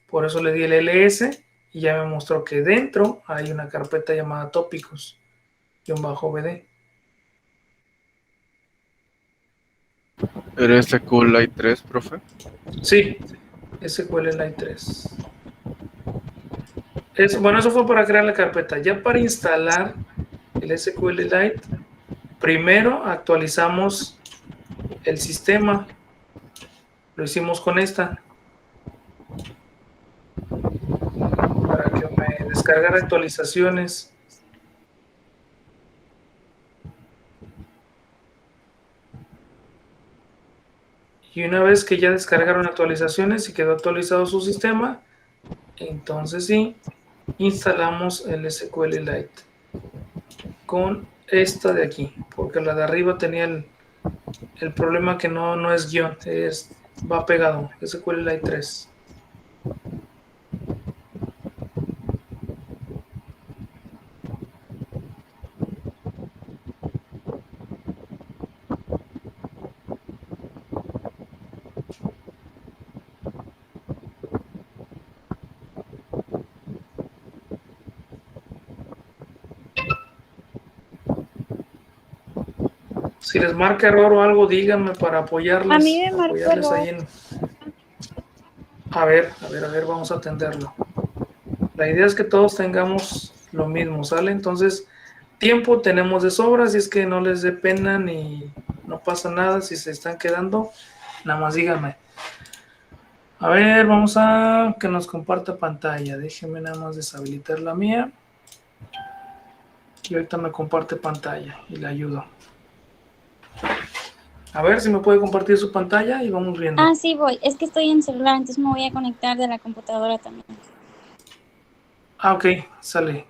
Por eso le di el ls y ya me mostró que dentro hay una carpeta llamada tópicos-bd. ¿Eres SQLite 3, profe? Sí, SQLite 3. Bueno, eso fue para crear la carpeta. Ya para instalar el SQLite, primero actualizamos el sistema. Lo hicimos con esta. Para que me descargara actualizaciones. Y una vez que ya descargaron actualizaciones y quedó actualizado su sistema, entonces sí, instalamos el SQLite con esta de aquí, porque la de arriba tenía el problema que no es guión, va pegado, SQLite 3. Si les marca error o algo, díganme para apoyarles. A mí me marcó error. Ahí A ver, vamos a atenderlo. La idea es que todos tengamos lo mismo, ¿sale? Entonces, tiempo tenemos de sobra, si es que no les dé pena ni no pasa nada si se están quedando, nada más díganme. A ver, vamos a que nos comparta pantalla. Déjenme nada más deshabilitar la mía. Y ahorita me comparte pantalla y le ayudo. A ver si me puede compartir su pantalla y vamos viendo. Ah, sí, voy. Es que estoy en celular, entonces me voy a conectar de la computadora también. Ah, ok, sale.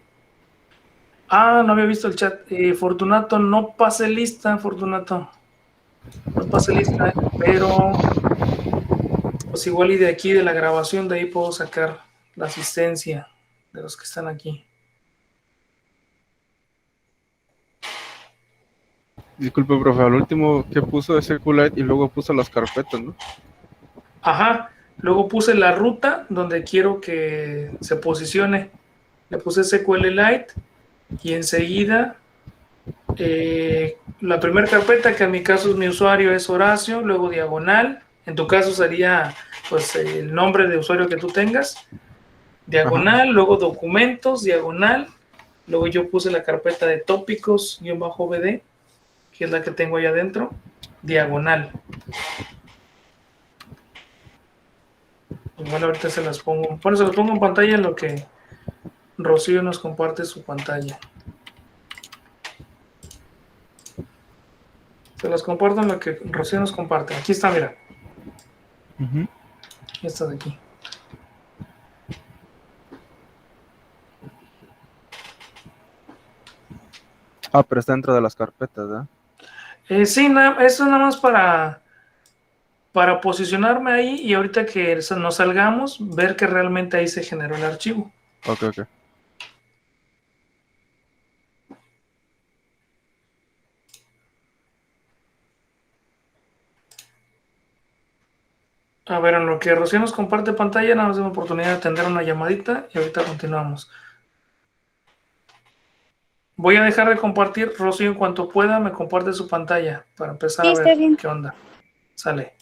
Ah, no había visto el chat. Fortunato, no pase lista, Fortunato. No pase lista, pero pues igual y de aquí, de la grabación, de ahí puedo sacar la asistencia de los que están aquí. Disculpe, profe, al último que puso SQLite y luego puso las carpetas, ¿no? Ajá, luego puse la ruta donde quiero que se posicione. Le puse SQLite y enseguida la primera carpeta, que en mi caso es mi usuario, es Horacio, luego diagonal, En tu caso sería pues el nombre de usuario que tú tengas, diagonal, luego documentos, diagonal, luego yo puse la carpeta de tópicos-bd, que es la que tengo allá adentro, diagonal. Igual ahorita se las pongo, bueno, se las pongo en pantalla en lo que Rocío nos comparte su pantalla. Se las comparto en lo que Rocío nos comparte. Aquí está, mira. Esta de aquí. Ah, pero está dentro de las carpetas, ¿verdad? Sí, eso nada más para posicionarme ahí y ahorita que nos salgamos, ver que realmente ahí se generó el archivo. Ok, ok. A ver, en lo que Rocío nos comparte pantalla, nada más de una oportunidad de atender una llamadita y ahorita continuamos. Voy a dejar de compartir, Rocío, en cuanto pueda, me comparte su pantalla para empezar Sí, a está ver bien. qué onda. Sale.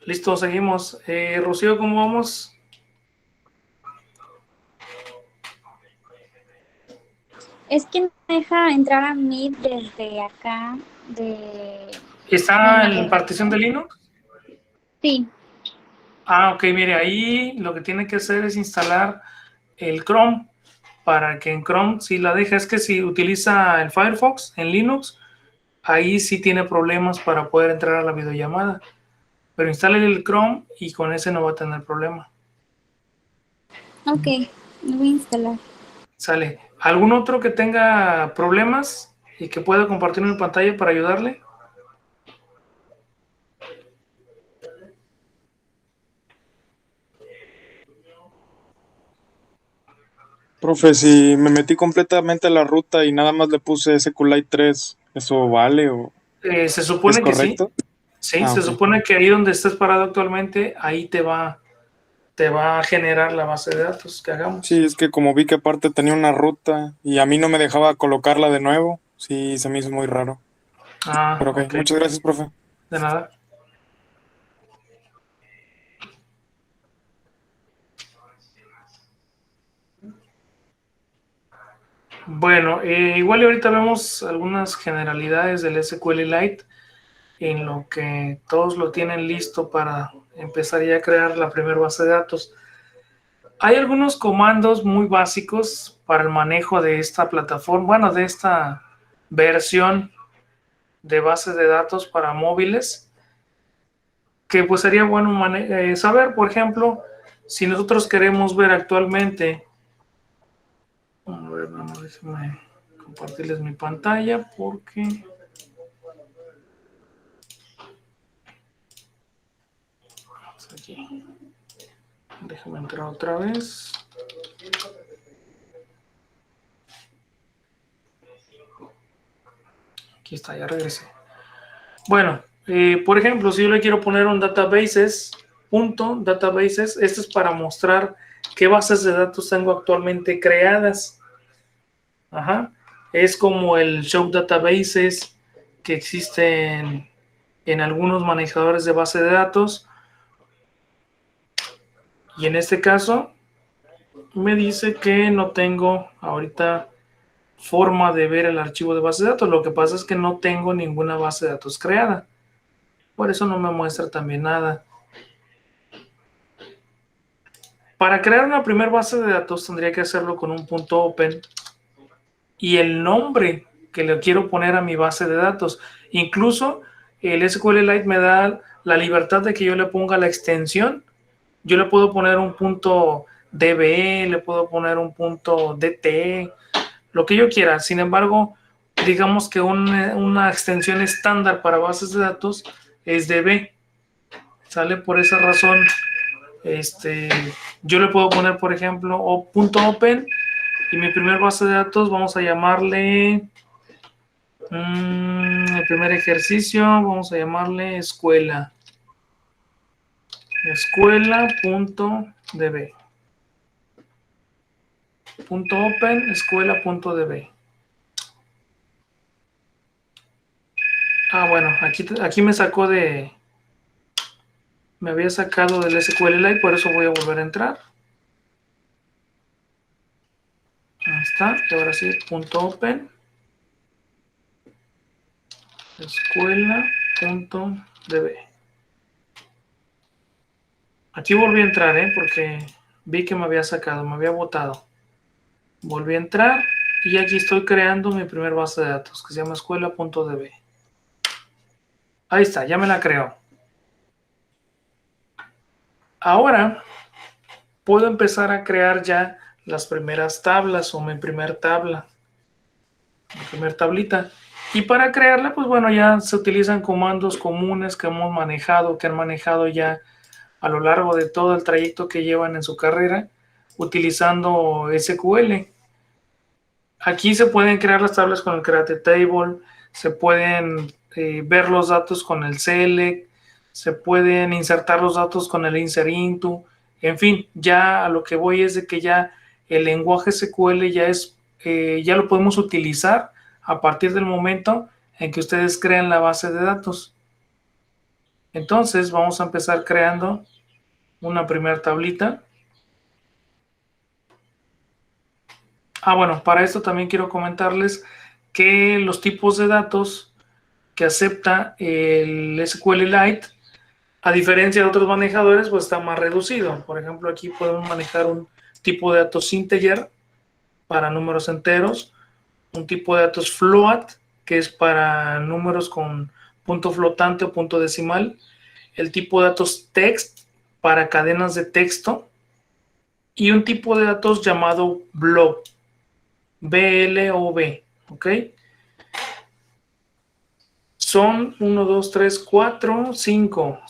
Listo, seguimos. Rocío, ¿cómo vamos? Es que no me deja entrar a Meet desde acá, de ¿Está mi en partición de navegador. Linux? Sí, Ah, ok, mire, ahí lo que tiene que hacer es instalar el Chrome para que en Chrome si la deja. Es que si utiliza el Firefox en Linux, ahí sí tiene problemas para poder entrar a la videollamada. Pero instale el Chrome y con ese no va a tener problema. ok, lo voy a instalar. Sale. ¿Algún otro que tenga problemas y que pueda compartir mi pantalla para ayudarle? Profe, si me metí completamente a la ruta y nada más le puse SQLite 3, ¿eso vale o Se es supone que sí. correcto? Sí, Ah, se ok. supone que ahí donde estés parado actualmente, ahí te va a generar la base de datos que Sí, hagamos. es que como vi que aparte tenía una ruta y a mí no me dejaba colocarla de nuevo, sí, se me hizo muy raro. Ah, Pero ok, ok. muchas gracias, profe. De nada. Bueno, igual y ahorita vemos algunas generalidades del SQLite en lo que todos lo tienen listo para empezar ya a crear la primera base de datos. Hay algunos comandos muy básicos para el manejo de esta plataforma, bueno, de esta versión de base de datos para móviles, que pues sería bueno saber. Por ejemplo, si nosotros queremos ver actualmente, a ver, déjenme compartirles mi pantalla porque aquí, déjame entrar otra vez. Aquí está, ya regresé. Bueno, por ejemplo, si yo le quiero poner un databases, esto es para mostrar qué bases de datos tengo actualmente creadas. Ajá. Es como el show databases que existen en algunos manejadores de base de datos. Y en este caso me dice que no tengo ahorita forma de ver el archivo de base de datos. Lo que pasa es que no tengo ninguna base de datos creada. Por eso no me muestra también nada. Para crear una primera base de datos tendría que hacerlo con un punto open y el nombre que le quiero poner a mi base de datos. Incluso el SQLite me da la libertad de que yo le ponga la extensión. Yo le puedo poner un punto DB, le puedo poner un punto DT, lo que yo quiera. Sin embargo, digamos que una extensión estándar para bases de datos es DB. Sale por esa razón. Yo le puedo poner, por ejemplo, punto open y mi primer base de datos vamos a llamarle el primer ejercicio, vamos a llamarle escuela.db. Punto open, escuela.db. Ah, bueno, aquí me sacó me había sacado del SQLite, por eso voy a volver a entrar. Ahí está, y ahora sí, punto open, escuela.db. Aquí volví a entrar, porque vi que me había sacado, me había botado. Volví a entrar y aquí estoy creando mi primer base de datos que se llama escuela.db. Ahí está, ya me la creó. Ahora puedo empezar a crear ya las primeras tablas o mi primer tabla, mi primer tablita. Y para crearla, pues bueno, ya se utilizan comandos comunes que hemos manejado, que han manejado ya a lo largo de todo el trayecto que llevan en su carrera, utilizando SQL. Aquí se pueden crear las tablas con el create table, se pueden ver los datos con el select, se pueden insertar los datos con el insert into. En fin, ya a lo que voy es de que ya el lenguaje SQL ya lo podemos utilizar a partir del momento en que ustedes crean la base de datos. Entonces vamos a empezar creando una primera tablita. Bueno, para esto también quiero comentarles que los tipos de datos que acepta el SQLite, a diferencia de otros manejadores, pues está más reducido. Por ejemplo, aquí podemos manejar un tipo de datos integer para números enteros, un tipo de datos float, que es para números con punto flotante o punto decimal, el tipo de datos text para cadenas de texto y un tipo de datos llamado blob, BLOB, ¿ok? Son 1, 2, 3, 4, 5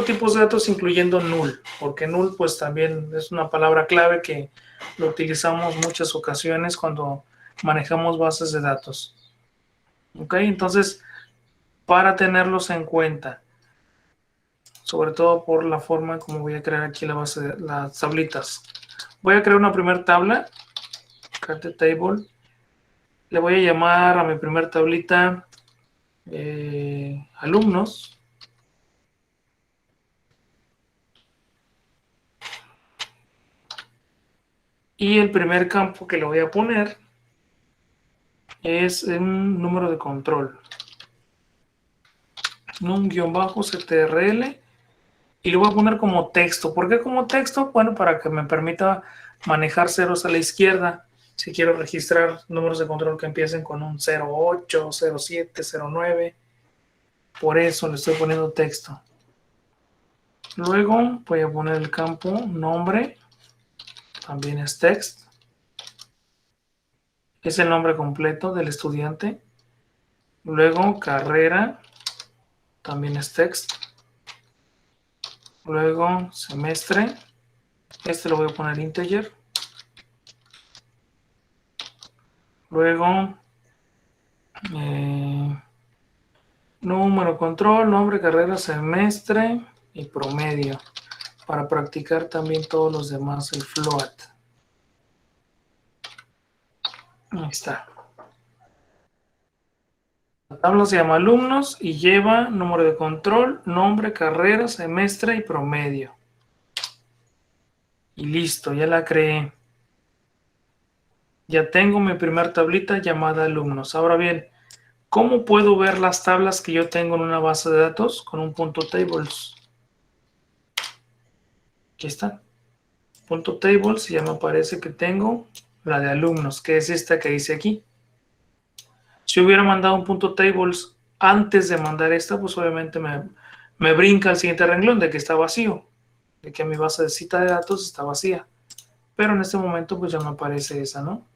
tipos de datos incluyendo null, porque null pues también es una palabra clave que lo utilizamos muchas ocasiones cuando manejamos bases de datos. Ok, entonces para tenerlos en cuenta, sobre todo por la forma como voy a crear aquí la base de las tablitas. Voy a crear una primera tabla, create table, le voy a llamar a mi primera tablita alumnos. Y el primer campo que le voy a poner es un número de control. Num-ctrl. Y lo voy a poner como texto. ¿Por qué como texto? Bueno, para que me permita manejar ceros a la izquierda. Si quiero registrar números de control que empiecen con un 08, 07, 09. Por eso le estoy poniendo texto. Luego voy a poner el campo nombre. También es text. Es el nombre completo del estudiante. Luego carrera. También es text. Luego semestre. Este lo voy a poner integer. Luego número, control, nombre, carrera, semestre y promedio. Para practicar también todos los demás, el float. Ahí está. La tabla se llama alumnos y lleva número de control, nombre, carrera, semestre y promedio. Y listo, ya la creé. Ya tengo mi primer tablita llamada alumnos. Ahora bien, ¿cómo puedo ver las tablas que yo tengo en una base de datos? Con un punto tables. Aquí está. Punto tables y ya me aparece que tengo la de alumnos, que es esta que dice aquí. Si hubiera mandado un punto tables antes de mandar esta, pues obviamente me brinca al siguiente renglón de que está vacío, de que mi base de cita de datos está vacía. Pero en este momento pues ya me aparece esa, ¿no?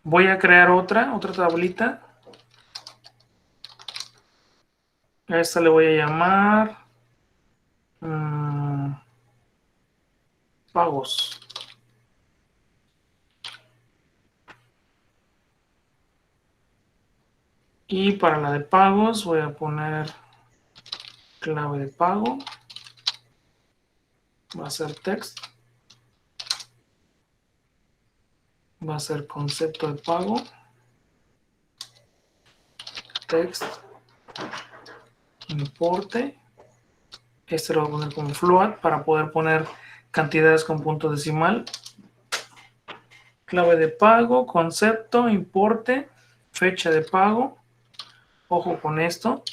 Voy a crear otra tablita. A esta le voy a llamar pagos. Y para la de pagos voy a poner clave de pago. Va a ser text. Va a ser concepto de pago. Text. Importe. Este lo voy a poner como float para poder poner cantidades con punto decimal. Clave de pago, concepto, importe, fecha de pago. Ojo con esto.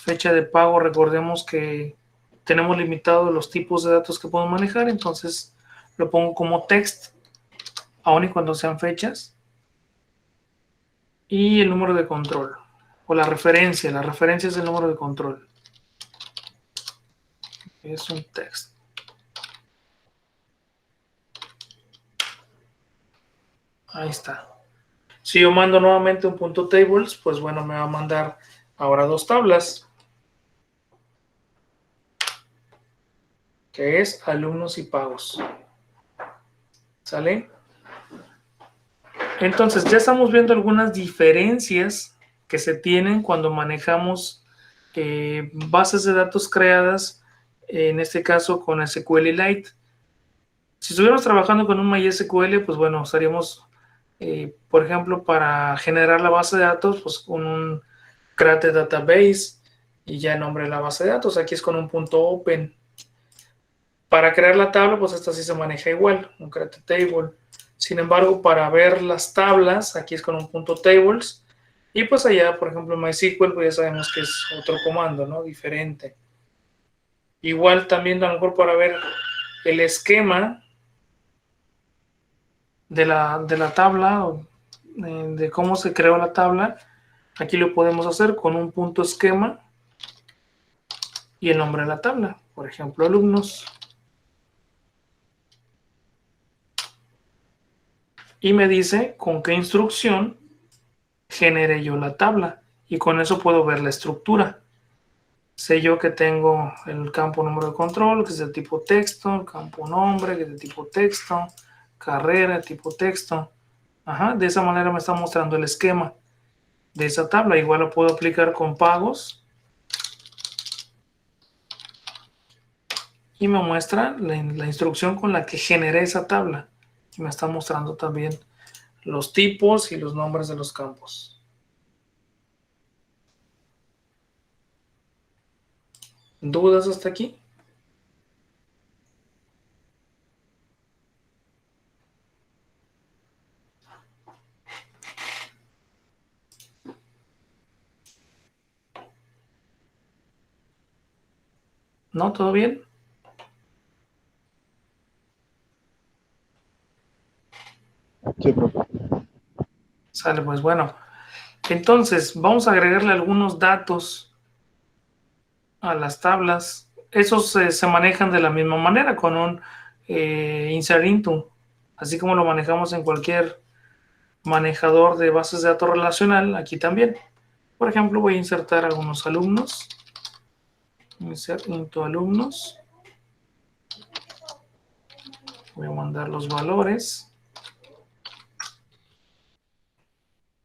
Fecha de pago, recordemos que tenemos limitados los tipos de datos que podemos manejar, entonces lo pongo como text, aun y cuando sean fechas. Y el número de control, o la referencia es el número de control. Es un text. Ahí está. Si yo mando nuevamente un punto tables, pues bueno, me va a mandar ahora dos tablas, que es alumnos y pagos. ¿Sale? Entonces, ya estamos viendo algunas diferencias que se tienen cuando manejamos bases de datos creadas, en este caso con SQLite. Si estuviéramos trabajando con un MySQL, pues bueno, estaríamos por ejemplo, para generar la base de datos, pues con un create database y ya el nombre de la base de datos. Aquí es con un punto open. Para crear la tabla, pues esta sí se maneja igual, un create table. Sin embargo, para ver las tablas, aquí es con un punto tables. Y pues allá, por ejemplo, en MySQL, pues ya sabemos que es otro comando, ¿no? Diferente. Igual también a lo mejor para ver el esquema de la tabla, de cómo se creó la tabla, aquí lo podemos hacer con un punto esquema y el nombre de la tabla. Por ejemplo, alumnos. Y me dice con qué instrucción generé yo la tabla. Y con eso puedo ver la estructura. Sé yo que tengo el campo número de control, que es de tipo texto, el campo nombre, que es de tipo texto, carrera, tipo texto. Ajá, de esa manera me está mostrando el esquema de esa tabla. Igual lo puedo aplicar con pagos. Y me muestra la instrucción con la que generé esa tabla. Y me está mostrando también los tipos y los nombres de los campos. ¿Dudas hasta aquí? ¿No? ¿Todo bien? Sí, profe. Sale, pues bueno. Entonces, vamos a agregarle algunos datos a las tablas. Esos se manejan de la misma manera con un insert into, así como lo manejamos en cualquier manejador de bases de datos relacional, aquí también. Por ejemplo, voy a insertar algunos alumnos. Insert into alumnos. Voy a mandar los valores.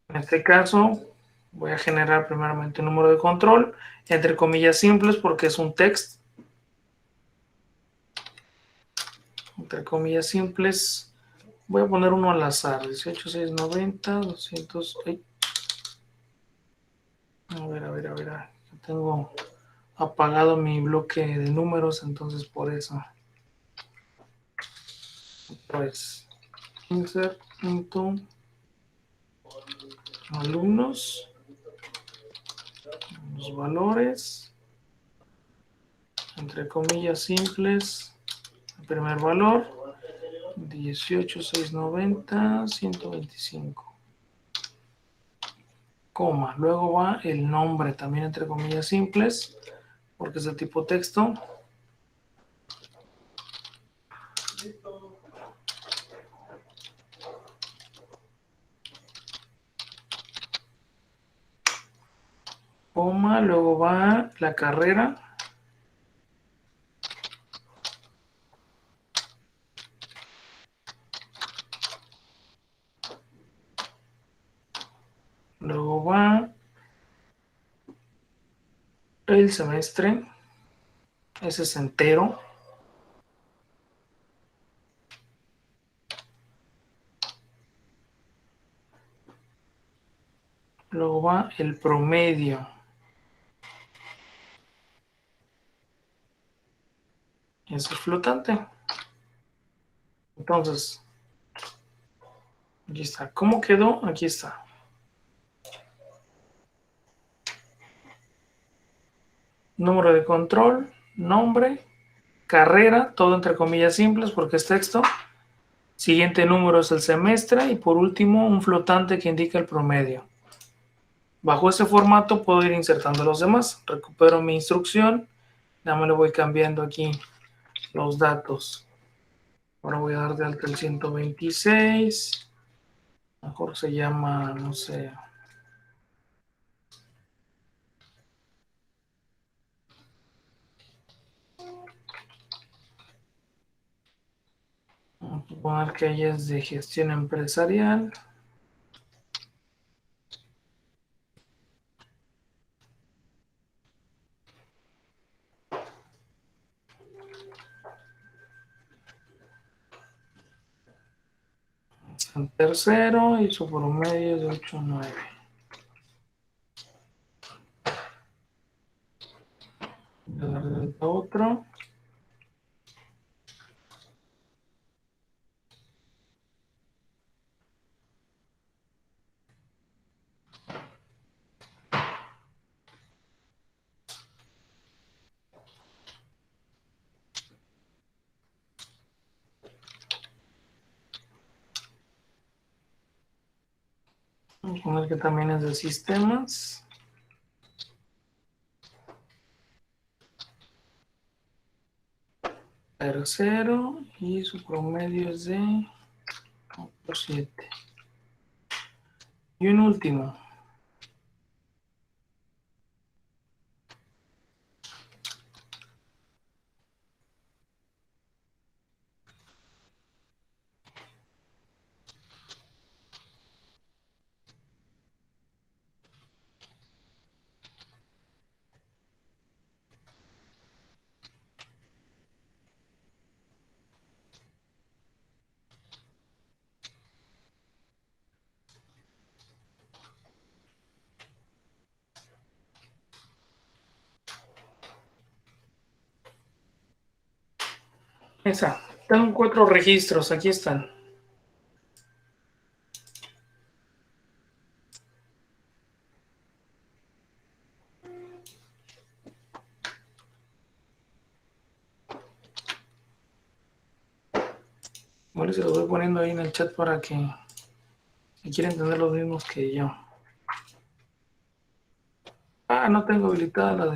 En este caso, voy a generar primeramente un número de control, entre comillas simples, porque es un text. Entre comillas simples. Voy a poner uno al azar. 18690, 200. Ay. A ver. Tengo apagado mi bloque de números, entonces por eso. Pues, insert into alumnos. Los valores. Entre comillas simples. El primer valor. 18690, 125. Coma. Luego va el nombre, también entre comillas simples, porque es de tipo texto. Coma, luego va la carrera. Luego va el semestre. Ese es entero. Luego va el promedio. Eso es flotante. Entonces, aquí está. ¿Cómo quedó? Aquí está. Número de control, nombre, carrera, todo entre comillas simples porque es texto. Siguiente número es el semestre y por último un flotante que indica el promedio. Bajo ese formato puedo ir insertando los demás. Recupero mi instrucción. Ya me le voy cambiando aquí los datos. Ahora voy a dar de alta el 126. Mejor se llama, no sé. Vamos a poner que ella es de gestión empresarial. en tercero y su promedio es de 8.9. Voy a dar de vuelta otro. Vamos a poner que también es de sistemas. Tercero y su promedio es de 7. Y un último. Esa. Tengo 4 registros. Aquí están. Bueno, se los voy poniendo ahí en el chat para que si quieren entender los mismos que yo. Ah, no tengo habilitada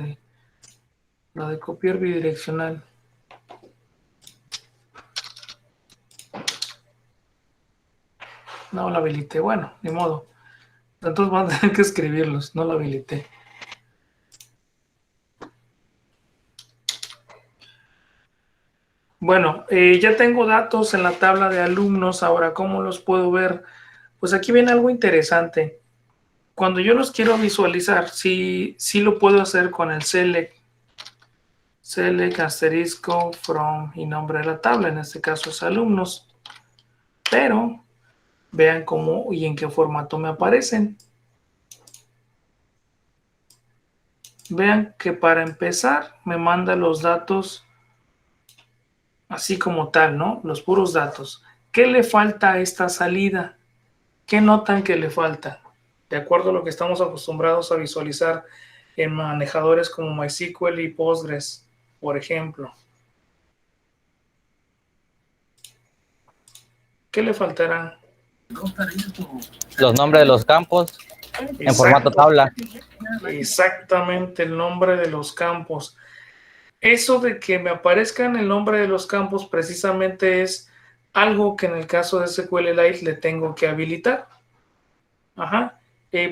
la de copiar bidireccional. No la habilité. Bueno, ni modo. Entonces van a tener que escribirlos. No la habilité. Bueno, ya tengo datos en la tabla de alumnos. Ahora, ¿cómo los puedo ver? Pues aquí viene algo interesante. Cuando yo los quiero visualizar, sí lo puedo hacer con el select asterisco from y nombre de la tabla. En este caso es alumnos. Pero vean cómo y en qué formato me aparecen. Vean que para empezar me manda los datos así como tal, ¿no? Los puros datos. ¿Qué le falta a esta salida? ¿Qué notan que le falta? De acuerdo a lo que estamos acostumbrados a visualizar en manejadores como MySQL y Postgres, por ejemplo. ¿Qué le faltará? Los nombres de los campos en formato tabla. Exactamente, el nombre de los campos. Eso de que me aparezcan el nombre de los campos precisamente es algo que en el caso de SQLite le tengo que habilitar. Ajá.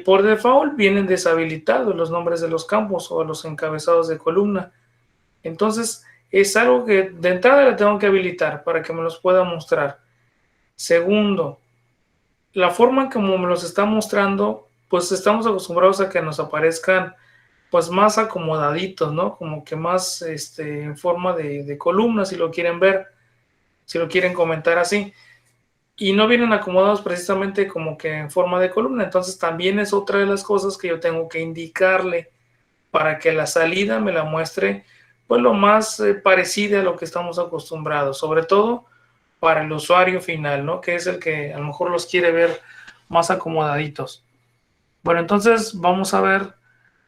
Por default vienen deshabilitados los nombres de los campos o los encabezados de columna. Entonces es algo que de entrada le tengo que habilitar para que me los pueda mostrar. Segundo, la forma en como me los está mostrando, pues estamos acostumbrados a que nos aparezcan pues más acomodaditos, ¿no? Como que más en forma de columna, si lo quieren ver, si lo quieren comentar así. Y no vienen acomodados precisamente como que en forma de columna. Entonces también es otra de las cosas que yo tengo que indicarle para que la salida me la muestre pues lo más parecida a lo que estamos acostumbrados, sobre todo para el usuario final, ¿no? Que es el que a lo mejor los quiere ver más acomodaditos. Bueno, entonces vamos a ver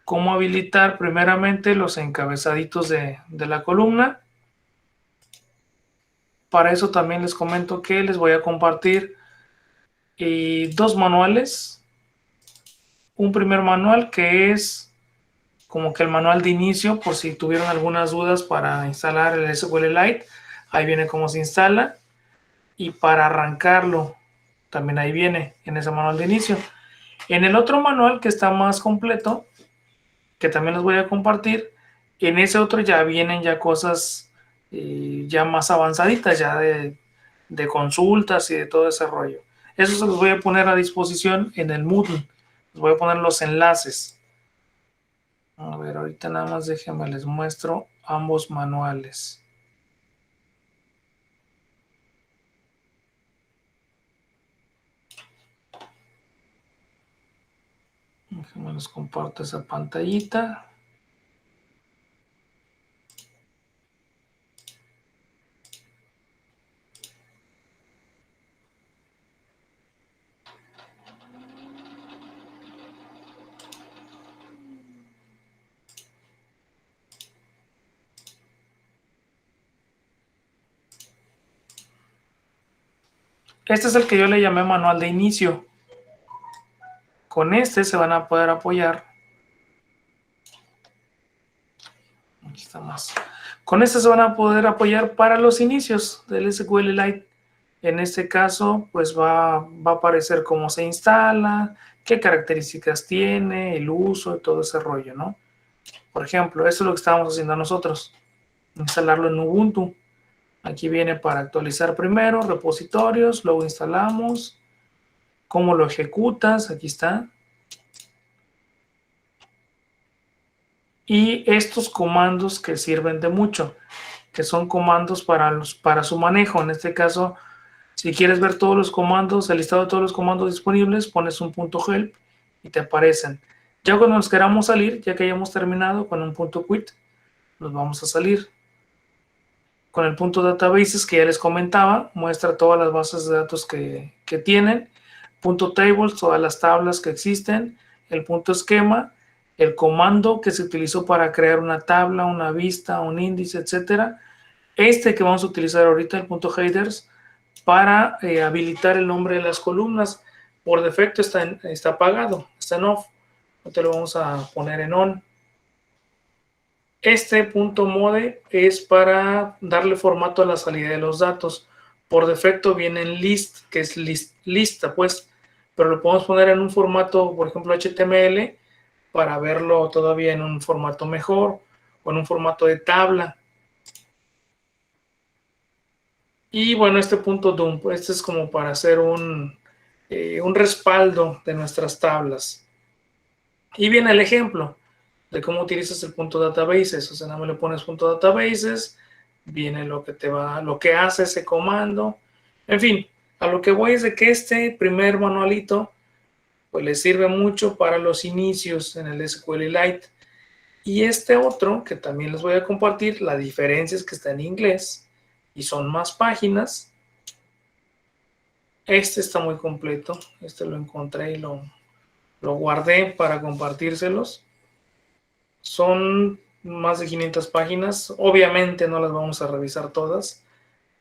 cómo habilitar primeramente los encabezaditos de la columna. Para eso también les comento que les voy a compartir 2 manuales. Un primer manual que es como que el manual de inicio, por si tuvieron algunas dudas para instalar el SQLite, ahí viene cómo se instala. Y para arrancarlo, también ahí viene en ese manual de inicio. En el otro manual que está más completo, que también les voy a compartir, en ese otro ya vienen ya cosas ya más avanzaditas, ya de consultas y de todo ese rollo. Eso se los voy a poner a disposición en el Moodle. Les voy a poner los enlaces. A ver, ahorita nada más déjenme, les muestro ambos manuales. Déjenme les comparto esa pantallita. Este es el que yo le llamé manual de inicio. Con este se van a poder apoyar. Aquí está más. Con este se van a poder apoyar para los inicios del SQLite. En este caso, pues va a aparecer cómo se instala, qué características tiene, el uso y todo ese rollo, ¿no? Por ejemplo, esto es lo que estábamos haciendo nosotros. Instalarlo en Ubuntu. Aquí viene para actualizar primero, repositorios, luego instalamos, cómo lo ejecutas, aquí está. Y estos comandos que sirven de mucho, que son comandos para su manejo. En este caso, si quieres ver todos los comandos, el listado de todos los comandos disponibles, pones un .help y te aparecen. Ya cuando nos queramos salir, ya que hayamos terminado con un .quit, nos vamos a salir. Con el .databases que ya les comentaba, muestra todas las bases de datos que tienen. .tables, todas las tablas que existen. El .esquema, el comando que se utilizó para crear una tabla, una vista, un índice, etcétera. Este que vamos a utilizar ahorita, el .headers, para habilitar el nombre de las columnas. Por defecto está apagado, está en off. Ahorita lo vamos a poner en on. Este .mode es para darle formato a la salida de los datos. Por defecto viene en list, que es lista, pues, pero lo podemos poner en un formato, por ejemplo, HTML, para verlo todavía en un formato mejor, o en un formato de tabla. Y bueno, este .dump, este es como para hacer un respaldo de nuestras tablas. Y viene el ejemplo de cómo utilizas el .databases. O sea, nada más le pones .databases, viene lo que hace ese comando. En fin, a lo que voy es de que este primer manualito pues le sirve mucho para los inicios en el SQLite. Y este otro, que también les voy a compartir, la diferencia es que está en inglés y son más páginas. Este está muy completo. Este lo encontré y lo guardé para compartírselos. Son más de 500 páginas. Obviamente no las vamos a revisar todas.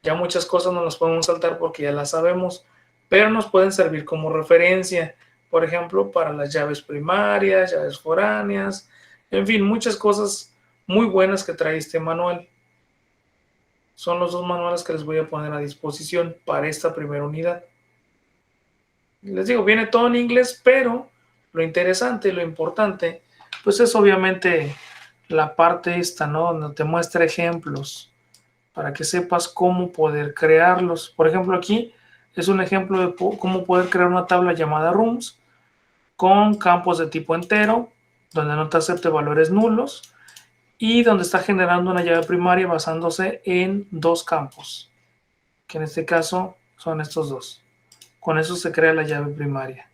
Ya muchas cosas no las podemos saltar porque ya las sabemos, pero nos pueden servir como referencia. Por ejemplo, para las llaves primarias, llaves foráneas, en fin, muchas cosas muy buenas que trae este manual. Son los dos manuales que les voy a poner a disposición para esta primera unidad. Les digo, viene todo en inglés, pero lo interesante, lo importante, pues es obviamente la parte esta, ¿no? Donde te muestra ejemplos para que sepas cómo poder crearlos. Por ejemplo, aquí es un ejemplo de cómo poder crear una tabla llamada rooms con campos de tipo entero, donde no te acepte valores nulos y donde está generando una llave primaria basándose en dos campos, que en este caso son estos dos. Con eso se crea la llave primaria.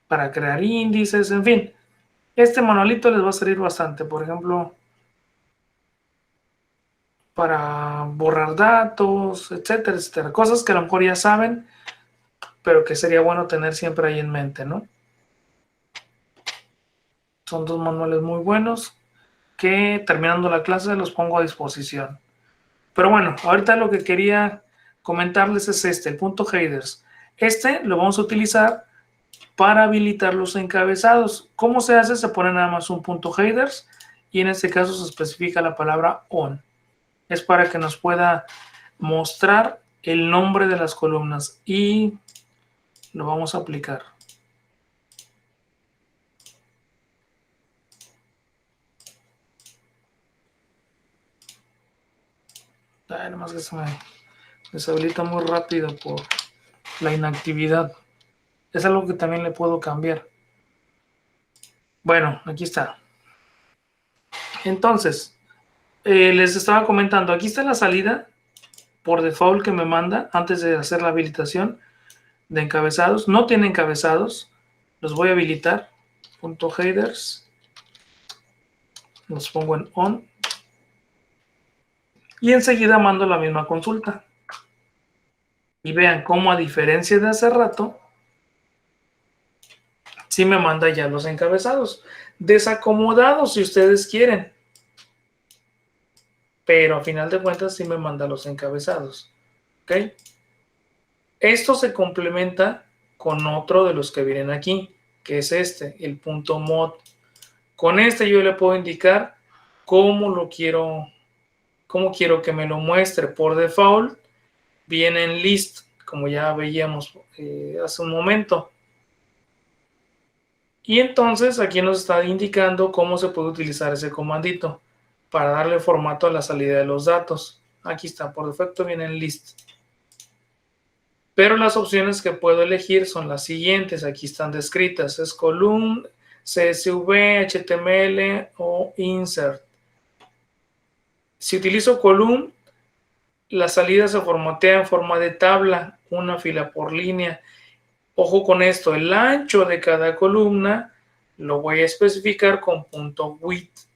Para crear índices, en fin. Este manualito les va a servir bastante. Por ejemplo, para borrar datos, etcétera, etcétera. Cosas que a lo mejor ya saben, pero que sería bueno tener siempre ahí en mente, ¿no? Son dos manuales muy buenos que terminando la clase los pongo a disposición. Pero bueno, ahorita lo que quería comentarles es este, el .headers. Este lo vamos a utilizar para habilitar los encabezados. ¿Cómo se hace? Se pone nada más un .headers y en este caso se especifica la palabra on. Es para que nos pueda mostrar el nombre de las columnas y lo vamos a aplicar. Además que se me deshabilita muy rápido por la inactividad. Es algo que también le puedo cambiar. Bueno, aquí está. Entonces, les estaba comentando, aquí está la salida por default que me manda antes de hacer la habilitación de encabezados. No tiene encabezados. Los voy a habilitar. Punto headers. Los pongo en on. Y enseguida mando la misma consulta. Y vean cómo, a diferencia de hace rato, sí me manda ya los encabezados. Desacomodados si ustedes quieren. Pero a final de cuentas sí me manda los encabezados. ¿Ok? Esto se complementa con otro de los que vienen aquí, que es este, el punto mod. Con este yo le puedo indicar cómo quiero que me lo muestre. Por default viene en list, como ya veíamos hace un momento. Y entonces aquí nos está indicando cómo se puede utilizar ese comandito para darle formato a la salida de los datos. Aquí está, por defecto viene en list. Pero las opciones que puedo elegir son las siguientes. Aquí están descritas. Es column, CSV, HTML o insert. Si utilizo column, la salida se formatea en forma de tabla, una fila por línea. Ojo con esto, el ancho de cada columna lo voy a especificar con punto width.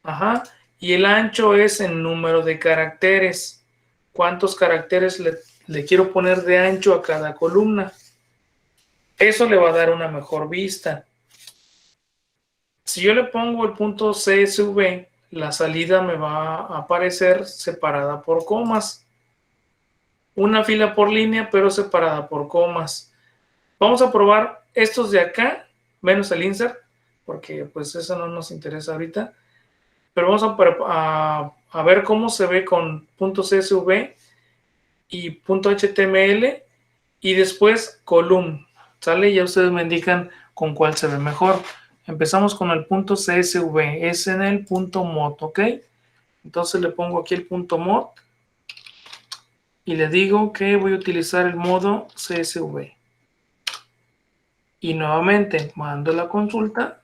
Ajá. Y el ancho es en número de caracteres. ¿Cuántos caracteres le quiero poner de ancho a cada columna? Eso le va a dar una mejor vista. Si yo le pongo el punto CSV, la salida me va a aparecer separada por comas. Una fila por línea, pero separada por comas. Vamos a probar estos de acá, menos el insert, porque pues eso no nos interesa ahorita. Pero vamos a ver cómo se ve con punto CSV y punto HTML y después column. ¿Sale? Ya ustedes me indican con cuál se ve mejor. Empezamos con el punto CSV. Es en el punto mod, ¿ok? Entonces le pongo aquí el punto mod y le digo que voy a utilizar el modo CSV. Y nuevamente mando la consulta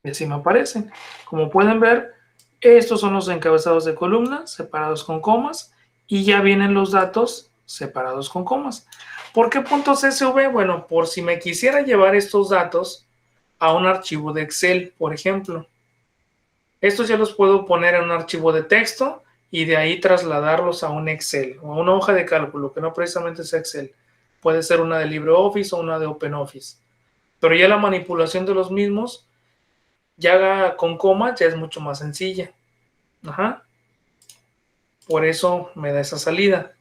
y así me aparecen. Como pueden ver, estos son los encabezados de columna separados con comas y ya vienen los datos separados con comas. ¿Por qué punto CSV? Bueno, por si me quisiera llevar estos datos a un archivo de Excel, por ejemplo. Estos ya los puedo poner en un archivo de texto y de ahí trasladarlos a un Excel o a una hoja de cálculo, que no precisamente es Excel. Puede ser una de LibreOffice o una de OpenOffice. Pero ya la manipulación de los mismos, ya con comas, ya es mucho más sencilla. Ajá. Por eso me da esa salida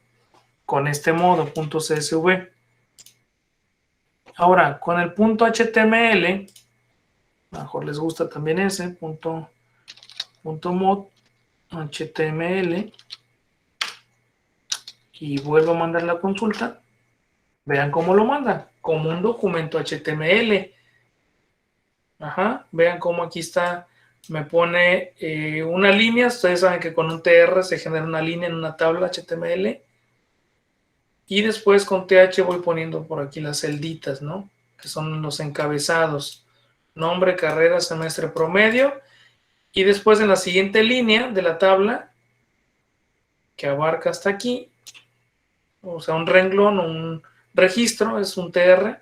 con este modo, punto CSV. Ahora, con el punto HTML, mejor les gusta también ese, punto mod, HTML, y vuelvo a mandar la consulta. Vean cómo lo manda, como un documento HTML. Ajá, vean cómo aquí está, me pone una línea. Ustedes saben que con un TR se genera una línea en una tabla HTML. Y después con TH voy poniendo por aquí las celditas, ¿no? Que son los encabezados. Nombre, carrera, semestre, promedio. Y después en la siguiente línea de la tabla, que abarca hasta aquí, o sea, un renglón o un registro, es un TR.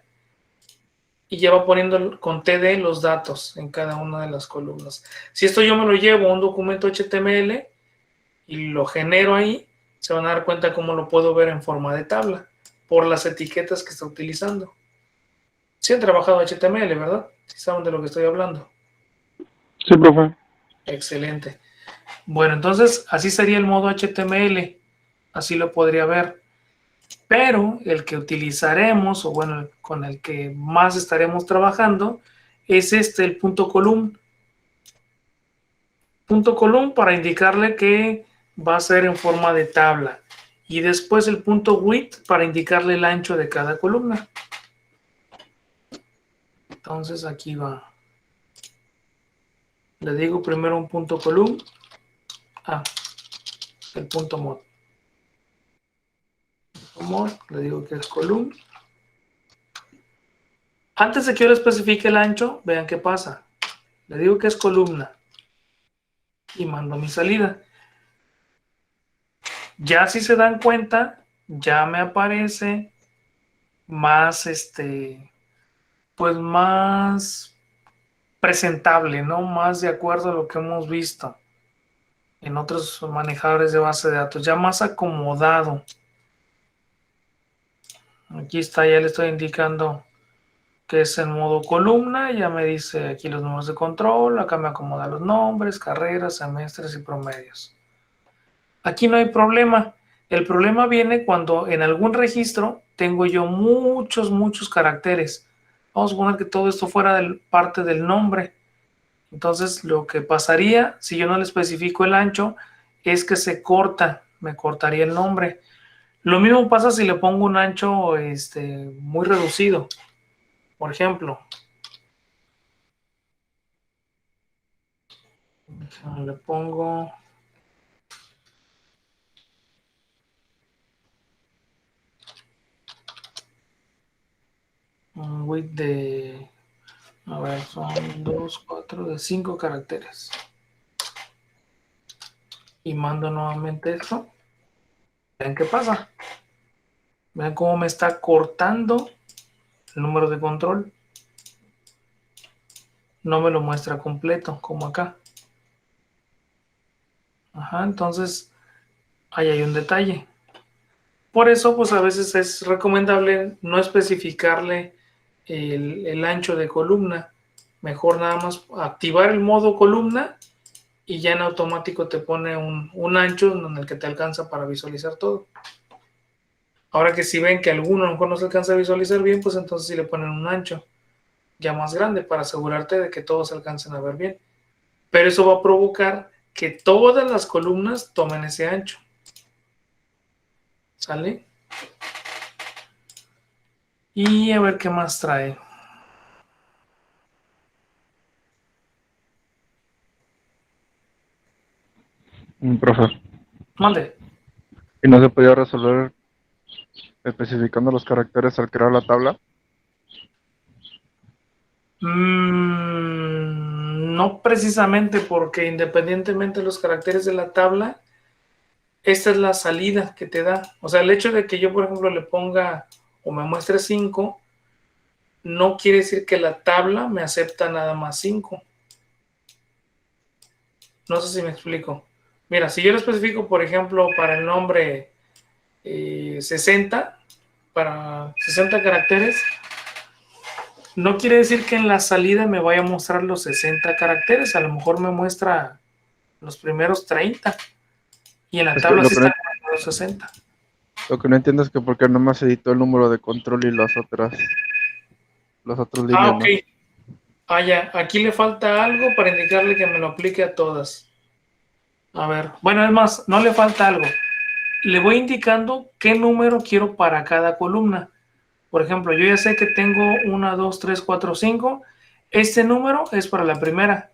Y ya va poniendo con TD los datos en cada una de las columnas. Si esto yo me lo llevo a un documento HTML y lo genero ahí, se van a dar cuenta cómo lo puedo ver en forma de tabla por las etiquetas que está utilizando. Sí han trabajado HTML, ¿verdad? Sí saben de lo que estoy hablando. Sí, profe. Excelente. Bueno, entonces así sería el modo HTML. Así lo podría ver. Pero el que utilizaremos, o bueno, con el que más estaremos trabajando, es este, el punto column. Punto column para indicarle que va a ser en forma de tabla. Y después el punto width para indicarle el ancho de cada columna. Entonces aquí va. Le digo primero un punto column. El punto mod. Le digo que es column. Antes de que yo le especifique el ancho, vean qué pasa. Le digo que es columna. Y mando mi salida. Ya si se dan cuenta, ya me aparece más, pues más presentable, ¿no? Más de acuerdo a lo que hemos visto en otros manejadores de base de datos, ya más acomodado. Aquí está, ya le estoy indicando que es en modo columna, ya me dice aquí los números de control, acá me acomoda los nombres, carreras, semestres y promedios. Aquí no hay problema. El problema viene cuando en algún registro tengo yo muchos caracteres. Vamos a suponer que todo esto fuera parte del nombre. Entonces lo que pasaría si yo no le especifico el ancho es que se corta, me cortaría el nombre. Lo mismo pasa si le pongo un ancho muy reducido. Por ejemplo, le pongo un width de, a ver, son 2, 4, de 5 caracteres. Y mando nuevamente esto. Vean qué pasa. Vean cómo me está cortando el número de control. No me lo muestra completo, como acá. Ajá, entonces ahí hay un detalle. Por eso, pues a veces es recomendable no especificarle el ancho de columna. Mejor nada más activar el modo columna y ya en automático te pone un ancho en el que te alcanza para visualizar todo. Ahora que si ven que alguno a lo mejor no se alcanza a visualizar bien, pues entonces sí le ponen un ancho ya más grande para asegurarte de que todos se alcancen a ver bien. Pero eso va a provocar que todas las columnas tomen ese ancho. ¿Sale? Y a ver qué más trae. Profe, Mande. ¿y no se podía resolver especificando los caracteres al crear la tabla? No precisamente, porque independientemente de los caracteres de la tabla, esta es la salida que te da. O sea, el hecho de que yo, por ejemplo, le ponga o me muestre 5, no quiere decir que la tabla me acepta nada más 5. No sé si me explico. Mira, si yo lo especifico, por ejemplo, para el nombre 60, para 60 caracteres, no quiere decir que en la salida me vaya a mostrar los 60 caracteres. A lo mejor me muestra los primeros 30 y en la Es que tabla sí están los 60. lo que no entiendo es que por qué nomás editó el número de control y las otras líneas, Ok. ¿no? Ya. Aquí le falta algo para indicarle que me lo aplique a todas. A ver. Bueno, es más, no le falta algo. Le voy indicando qué número quiero para cada columna. Por ejemplo, yo ya sé que tengo 1, 2, 3, 4, 5. Este número es para la primera.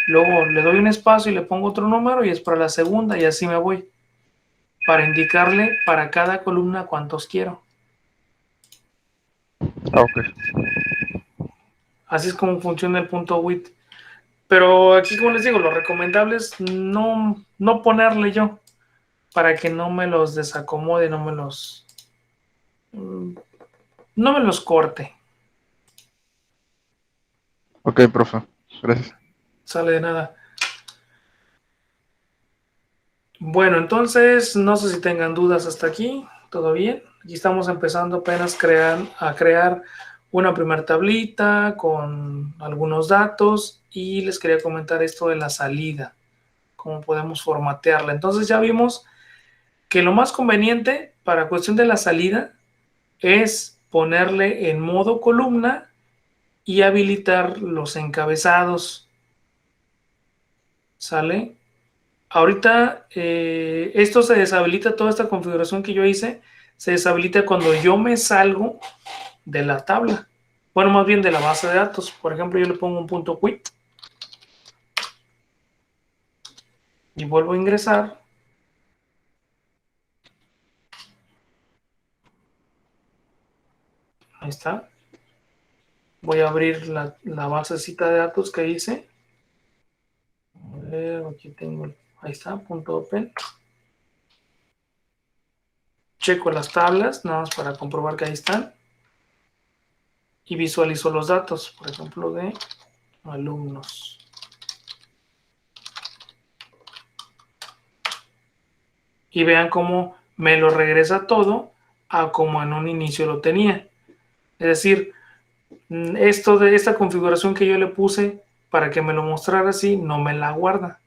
Luego le doy un espacio y le pongo otro número y es para la segunda y así me voy. Para indicarle para cada columna cuántos quiero. Ah, ok. Así es como funciona el punto width. Pero aquí, como les digo, lo recomendable es no ponerle yo para que no me los desacomode, no me los corte. Ok, profe. Gracias. Sale de nada. Bueno, entonces, no sé si tengan dudas hasta aquí. ¿Todo bien? Aquí estamos empezando apenas a crear una primera tablita con algunos datos y les quería comentar esto de la salida, cómo podemos formatearla. Entonces ya vimos que lo más conveniente para cuestión de la salida es ponerle en modo columna y habilitar los encabezados. ¿Sale? Ahorita esto se deshabilita, toda esta configuración que yo hice, se deshabilita cuando yo me salgo de la tabla. Bueno, más bien de la base de datos. Por ejemplo, yo le pongo un punto quit y vuelvo a ingresar. Ahí está. Voy a abrir la basecita de datos que hice. A ver, aquí tengo, ahí está, punto open. checo las tablas, nada más para comprobar que ahí están. Y visualizo los datos, por ejemplo, de alumnos. Y vean cómo me lo regresa todo a como en un inicio lo tenía. Es decir, esto de esta configuración que yo le puse para que me lo mostrara así, no me la guarda.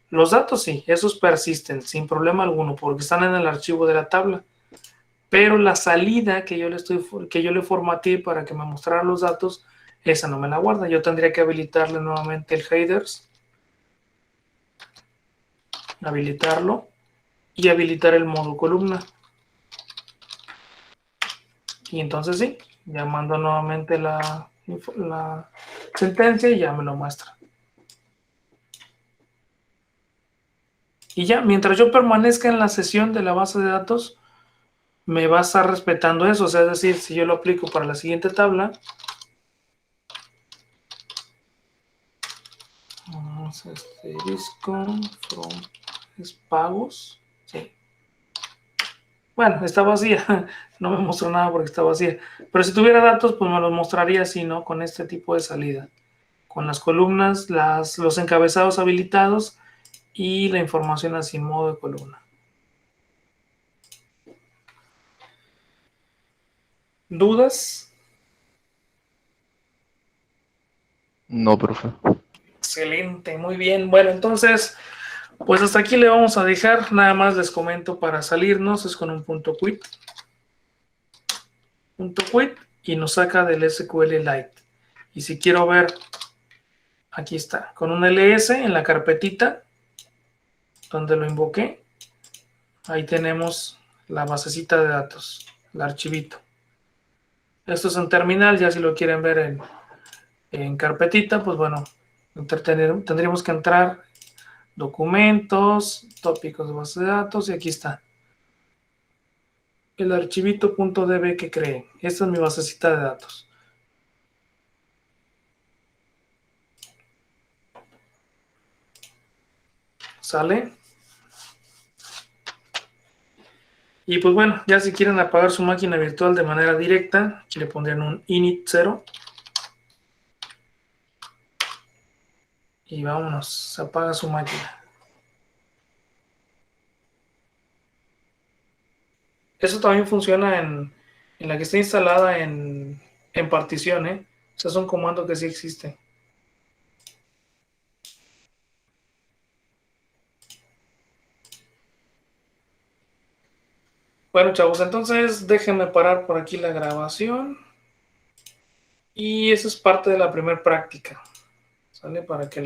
Los datos sí, esos persisten sin problema alguno porque están en el archivo de la tabla. Pero la salida que yo le formateé para que me mostrara los datos, esa no me la guarda. Yo tendría que habilitarle nuevamente el headers, habilitarlo y habilitar el modo columna. Y entonces sí, ya mando nuevamente la sentencia y ya me lo muestra. Y ya, mientras yo permanezca en la sesión de la base de datos, me va a estar respetando eso. O sea, es decir, si yo lo aplico para la siguiente tabla, vamos a asterisco from es pagos. Sí. Bueno, está vacía. No me mostró nada porque está vacía. Pero si tuviera datos, pues me los mostraría así, ¿no? Con este tipo de salida. Con las columnas, los encabezados habilitados y la información así en modo de columna. ¿Dudas? No, profe. Excelente, muy bien. Bueno, entonces, pues hasta aquí le vamos a dejar. Nada más les comento para salirnos, es con un punto quit. Punto quit y nos saca del SQLite. Y si quiero ver, aquí está, con un ls en la carpetita donde lo invoqué. Ahí tenemos la basecita de datos, el archivito. Esto es en terminal, ya si lo quieren ver en carpetita, pues bueno, tendríamos que entrar documentos, tópicos de base de datos y aquí está. El archivito .db que creé. Esta es mi basecita de datos. ¿Sale? Y pues bueno, ya si quieren apagar su máquina virtual de manera directa, aquí le pondrían un init 0. Y vámonos, se apaga su máquina. Eso también funciona en la que está instalada en partición, ¿eh? O sea, es un comando que sí existe. Bueno, chavos, entonces déjenme parar por aquí la grabación. Y eso es parte de la primera práctica. ¿Sale? Para que